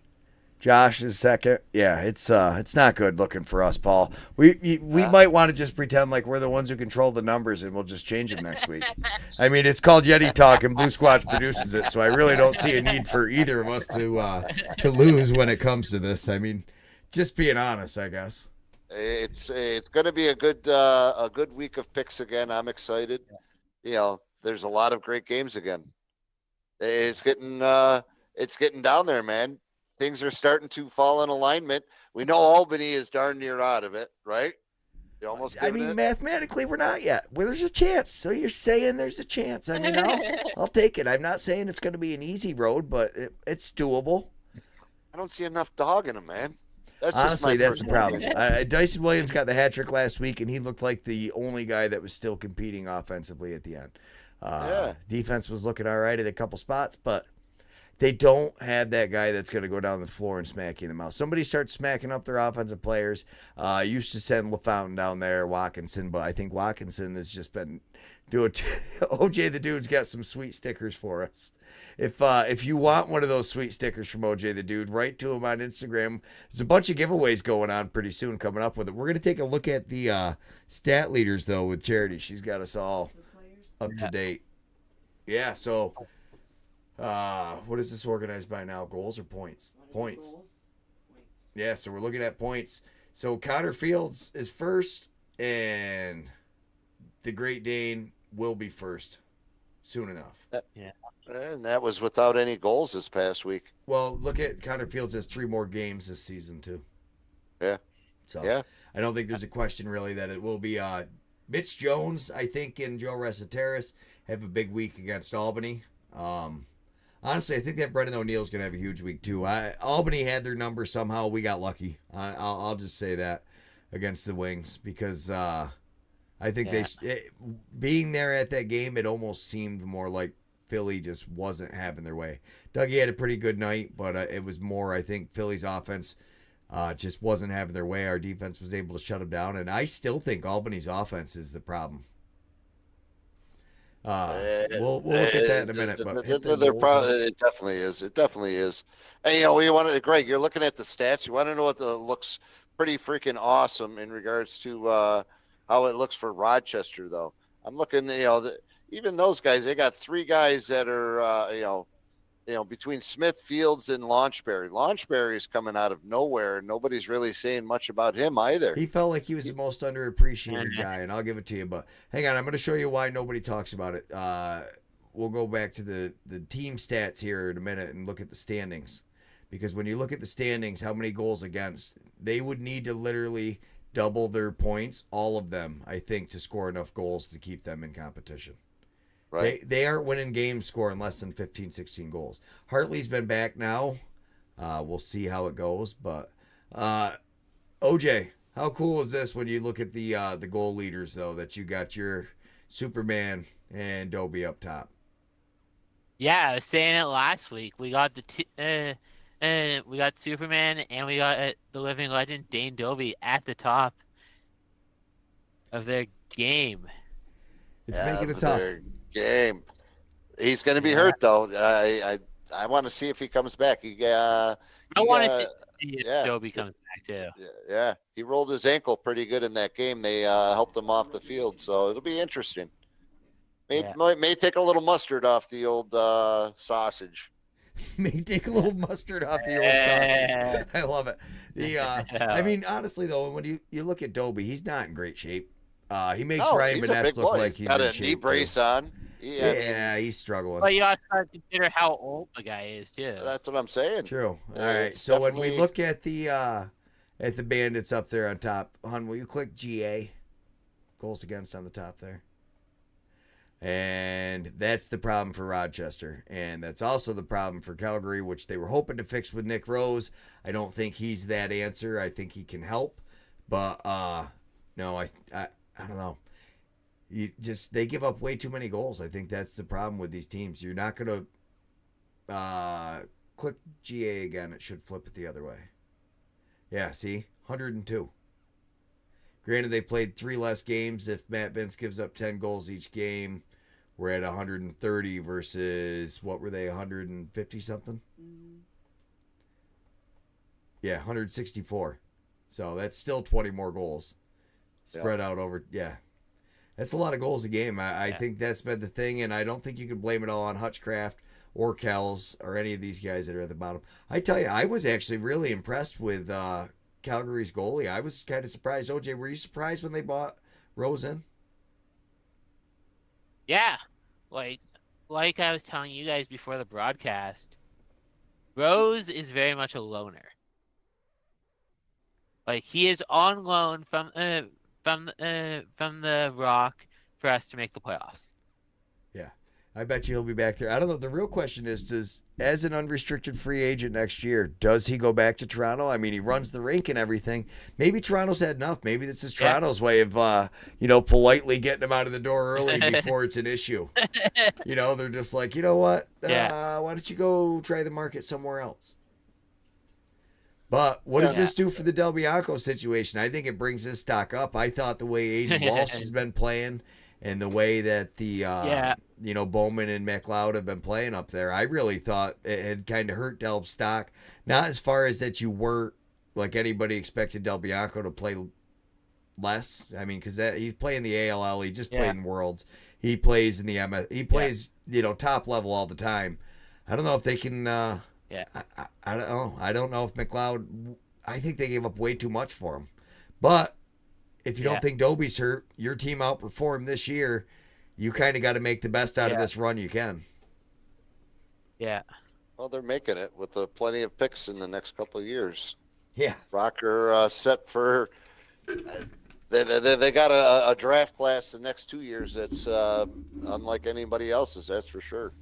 Josh is second. Yeah, it's not good looking for us, Paul. We might want to just pretend like we're the ones who control the numbers, and we'll just change them next week. I mean, it's called Yeti Talk, and Blue Squatch produces it, so I really don't see a need for either of us to lose when it comes to this. I mean, just being honest, I guess. It's going to be a good week of picks again. I'm excited. You know, there's a lot of great games again. It's getting down there, man. Things are starting to fall in alignment. We know Albany is darn near out of it, right? You almost. I mean, mathematically, we're not yet. Well, there's a chance. So you're saying there's a chance. I mean, I'll take it. I'm not saying it's going to be an easy road, but it's doable. I don't see enough dog in him, man. That's Honestly, that's the personal problem. opinion. Dyson Williams got the hat trick last week, and he looked like the only guy that was still competing offensively at the end. Defense was looking all right at a couple spots, but they don't have that guy that's going to go down the floor and smack you in the mouth. Somebody starts smacking up their offensive players. Used to send LaFountain down there, Watkinson, but I think Watkinson has just been doing. OJ the Dude's got some sweet stickers for us. If you want one of those sweet stickers from OJ the Dude, write to him on Instagram. There's a bunch of giveaways going on pretty soon coming up with it. We're going to take a look at the stat leaders, though, with Charity. She's got us all up to date. Yeah, so... what is this organized by now? Goals or points? Points. Yeah, so we're looking at points. So Connor Fields is first, and the Great Dane will be first soon enough. And that was without any goals this past week. Well, look at Connor Fields has 3 more games this season too. Yeah. So Yeah. I don't think there's a question really that it will be Mitch Jones, I think, and Joe Reseteris have a big week against Albany. Honestly, I think that Brendan O'Neill's going to have a huge week, too. Albany had their number somehow. We got lucky. I'll just say that against the Wings because I think being there at that game, it almost seemed more like Philly just wasn't having their way. Dougie had a pretty good night, but it was more, I think, Philly's offense just wasn't having their way. Our defense was able to shut them down, and I still think Albany's offense is the problem. We'll look at that in a minute. But It definitely is. It definitely is. And you know, we wanted Greg. You're looking at the stats. You want to know what looks pretty freaking awesome in regards to how it looks for Rochester, though. I'm looking. You know, even those guys. They got 3 guys that are between Smith, Fields, and Launchberry. Launchberry is coming out of nowhere. Nobody's really saying much about him either. He felt like he was the most underappreciated guy, and I'll give it to you. But hang on, I'm going to show you why nobody talks about it. we'll go back to the team stats here in a minute and look at the standings, because when you look at the standings, how many goals against, they would need to literally double their points, all of them, I think, to score enough goals to keep them in competition. Right. They aren't winning games scoring less than 15, 16 goals. Hartley's been back now. We'll see how it goes. But OJ, how cool is this when you look at the goal leaders, though, that you got your Superman and Dobie up top? Yeah, I was saying it last week. We got we got Superman and we got the living legend Dane Dobie at the top of their game. It's making it tough. Their game. He's going to be hurt though. I want to see if he comes back. I want to see if Dobie comes back too. Yeah, he rolled his ankle pretty good in that game. They helped him off the field, so it'll be interesting. May take a little mustard off the old sausage. May take a little mustard off the old sausage. I love it. I mean, honestly though, when you look at Dobie, he's not in great shape. He makes Ryan Benesh look like he's got in a shape knee brace on. He's struggling. But you also have to consider how old the guy is too. That's what I'm saying. True. All right. So when we look at the Bandits up there on top, hon, will you click GA? Goals against on the top there. And that's the problem for Rochester. And that's also the problem for Calgary, which they were hoping to fix with Nick Rose. I don't think he's that answer. I think he can help. But no, I don't know. They give up way too many goals. I think that's the problem with these teams. You're not going to click GA again. It should flip it the other way. Yeah, see? 102. Granted, they played 3 less games. If Matt Vince gives up 10 goals each game, we're at 130 versus, what were they, 150 something? Yeah, 164. So that's still 20 more goals spread out over, That's a lot of goals a game. I think that's been the thing, and I don't think you can blame it all on Hutchcraft or Kells or any of these guys that are at the bottom. I tell you, I was actually really impressed with Calgary's goalie. I was kind of surprised. OJ, were you surprised when they bought Rose in? Yeah. Like I was telling you guys before the broadcast, Rose is very much a loner. Like, he is on loan from the Rock for us to make the playoffs. Yeah, I bet you he'll be back there. I don't know. The real question is, as an unrestricted free agent next year, does he go back to Toronto? I mean, he runs the rink and everything. Maybe Toronto's had enough. Maybe this is Toronto's way of, politely getting him out of the door early before it's an issue. They're just like, you know what? Why don't you go try the market somewhere else? But what does this do for the Del Bianco situation? I think it brings his stock up. I thought the way Aiden Walsh has been playing and the way that the Bowman and McLeod have been playing up there, I really thought it had kind of hurt Del's stock. Not as far as that you weren't, like anybody expected Del Bianco to play less. I mean, because he's playing the ALL. He just played in Worlds. He plays in the MS. He plays, top level all the time. I don't know if they can... I don't know. I don't know if McLeod. I think they gave up way too much for him. But if you don't think Dobie's hurt, your team outperformed this year. You kind of got to make the best out of this run you can. Yeah. Well, they're making it with plenty of picks in the next couple of years. Yeah. Rocker set for. They got a draft class the next 2 years that's unlike anybody else's. That's for sure.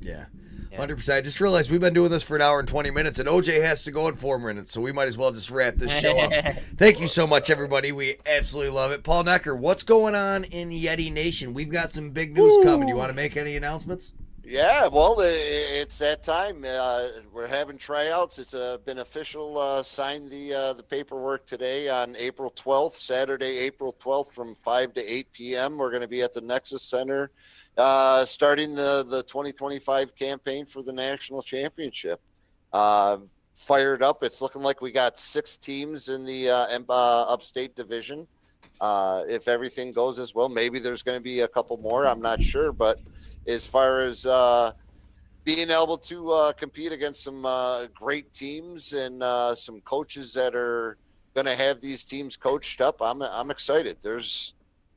Yeah. 100%. I just realized we've been doing this for an hour and 20 minutes, and OJ has to go in 4 minutes, so we might as well just wrap this show up. Thank you so much, everybody. We absolutely love it. Paul Noecker, what's going on in Yeti Nation? We've got some big news coming. You want to make any announcements? Yeah, well, it's that time. We're having tryouts. It's been official. Signed the paperwork today on April 12th, Saturday, April 12th from 5 to 8 p.m. We're going to be at the Nexus Center. Starting the 2025 campaign for the national championship. Fired up. It's looking like we got 6 teams in the upstate division. If everything goes as well, maybe there's going to be a couple more. I'm not sure. But as far as being able to compete against some great teams and some coaches that are going to have these teams coached up, I'm excited. There's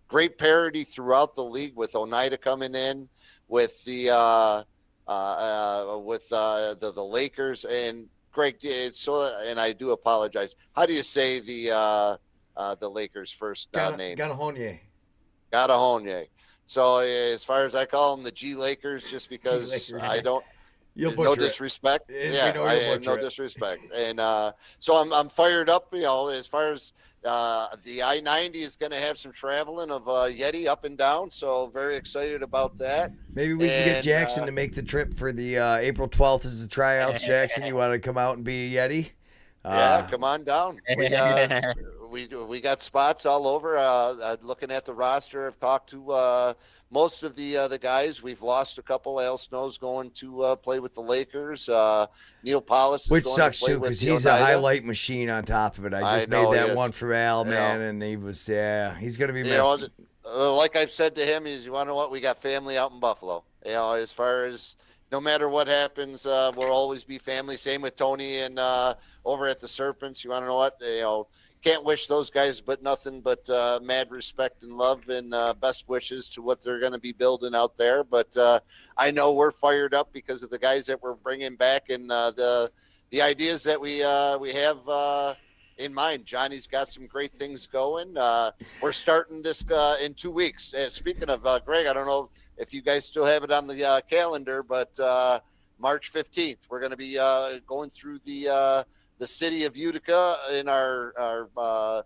great parity throughout the league with Oneida coming in, with the Lakers. And Greg, and I do apologize. How do you say the Lakers' first name? Galahonye. Galahonye. So as far as I call them, the G Lakers, just because Lakers. I don't. You'll No butcher it. disrespect. We Yeah, know I you'll have no butcher it. disrespect. And so I'm fired up, as far as the I-90 is going to have some traveling of Yeti up and down. So very excited about that. Maybe we can get And, Jackson to make the trip for the April 12th as the tryouts. Jackson, you want to come out and be a Yeti? Yeah, come on down. We got spots all over. Looking at the roster, I've talked to most of the guys. We've lost a couple. Al Snow's going to play with the Lakers. Neil Paulus is Which going sucks to play too, with because the he's a Oneida. highlight machine on top of it. I just know made he that is. one for Al, You man, and he was, he's going to be You know, missed. like I've said to him, is you want to know what? We got family out in Buffalo. As far as no matter what happens, we'll always be family. Same with Tony and over at the Serpents. You want to know what? Can't wish those guys but nothing but mad respect and love and best wishes to what they're going to be building out there. But I know we're fired up because of the guys that we're bringing back and the ideas that we have in mind. Johnny's got some great things going. We're starting this in 2 weeks. Speaking of Greg, I don't know if you guys still have it on the calendar, but March 15th, we're going to be going through the city of Utica in our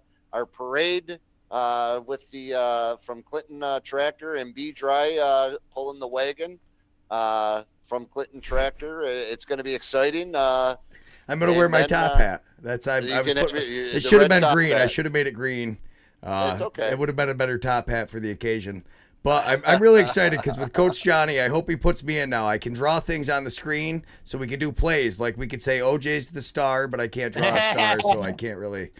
parade with the from Clinton Tractor and B Dry pulling the wagon from Clinton Tractor. It's going to be exciting. I'm going to wear my top hat. It should have been green. Hat. I should have made it green. It's okay. It would have been a better top hat for the occasion. But I'm really excited because with Coach Johnny, I hope he puts me in now. I can draw things on the screen so we can do plays. Like we could say OJ's the star, but I can't draw a star, so I can't really,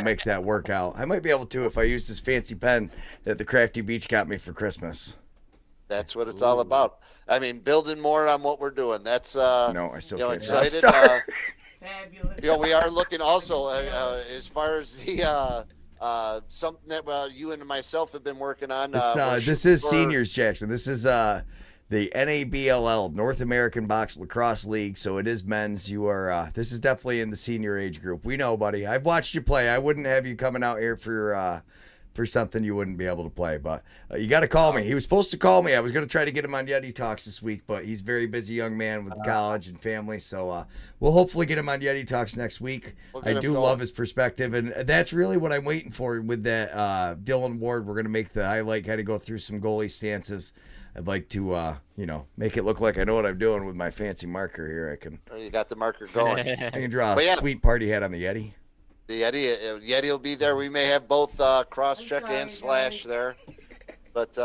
make that work out. I might be able to if I use this fancy pen that the Crafty Beach got me for Christmas. That's what it's all about. I mean, building more on what we're doing. That's No, I still can't draw a excited. star. Fabulous. We are looking also as far as the something that you and myself have been working on. This is seniors, Jackson. This is the NABLL, North American Box Lacrosse League. So it is men's. You are. This is definitely in the senior age group. We know, buddy. I've watched you play. I wouldn't have you coming out here for something you wouldn't be able to play. But you got to call me. He was supposed to call me. I was going to try to get him on Yeti Talks this week, but he's a very busy young man with college and family. So we'll hopefully get him on Yeti Talks next week. I do love his perspective, and that's really what I'm waiting for with that Dylan Ward. We're going to make the highlight, kind of go through some goalie stances. I'd like to, make it look like I know what I'm doing with my fancy marker here. You got the marker going. I can draw a sweet party hat on the Yeti. The Yeti will be there. We may have both cross-check and slash there. But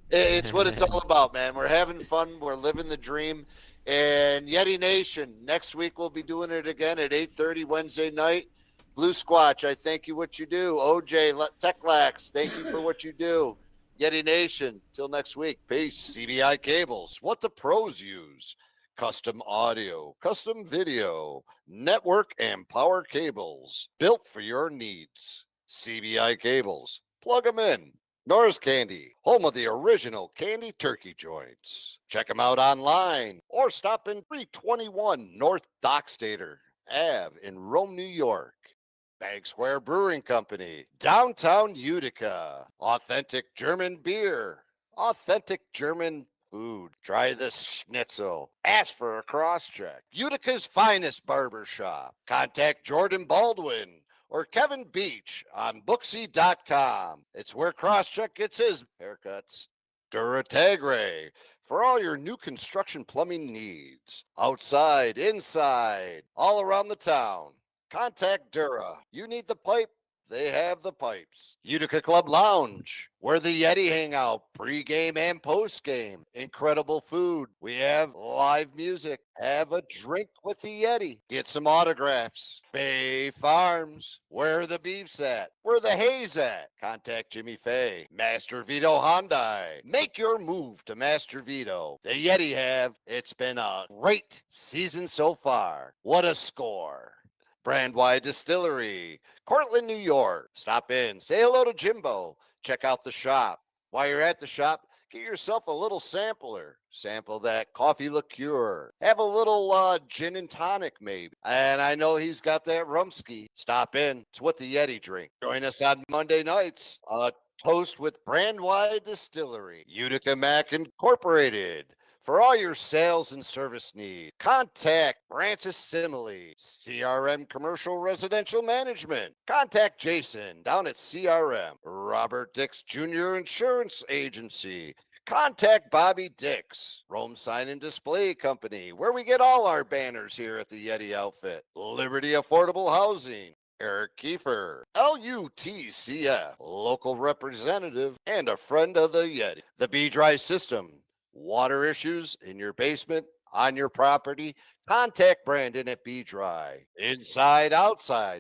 it's what it's all about, man. We're having fun. We're living the dream. And Yeti Nation, next week we'll be doing it again at 8:30 Wednesday night. Blue Squatch, I thank you what you do. OJ, Techlax, thank you for what you do. Yeti Nation, till next week. Peace. CBI Cables, what the pros use. Custom audio, custom video, network and power cables built for your needs. CBI Cables, plug them in. Norris Candy, home of the original candy turkey joints. Check them out online or stop in 321 North Dockstader Ave in Rome, New York. Bag Square Brewing Company, downtown Utica. Authentic German beer, authentic German food. Try this schnitzel. Ask for a cross-check. Utica's finest barber shop. Contact Jordan Baldwin or Kevin Beach on Booksy.com. It's where Crosscheck gets his haircuts. Duratagre for all your new construction plumbing needs. Outside, inside, all around the town. Contact Dura. You need the pipe? They have the pipes. Utica Club Lounge, where the Yeti hang out, pre-game and post-game. Incredible food. We have live music. Have a drink with the Yeti. Get some autographs. Bay Farms, where the beef's at, where the hay's at. Contact Jimmy Fay. Master Vito Hyundai. Make your move to Master Vito. The Yeti have. It's been a great season so far. What a score. Brandwide Distillery, Cortland, New York. Stop in, say hello to Jimbo. Check out the shop. While you're at the shop, Get yourself a little sampler. Sample that coffee liqueur. Have a little gin and tonic, maybe. And I know he's got that rumski. Stop in. It's what the Yeti drink. Join us on Monday nights. Toast with brand wide distillery. Utica Mac Incorporated. For all your sales and service needs, contact Francis Simile, CRM Commercial Residential Management. Contact Jason down at CRM, Robert Dix Jr. Insurance Agency. Contact Bobby Dix, Rome Sign and Display Company, where we get all our banners here at the Yeti outfit. Liberty Affordable Housing. Eric Kiefer, LUTCF, local representative and a friend of the Yeti. The B-Dry System. Water issues in your basement, on your property, contact Brandon at B-Dry. Inside, outside,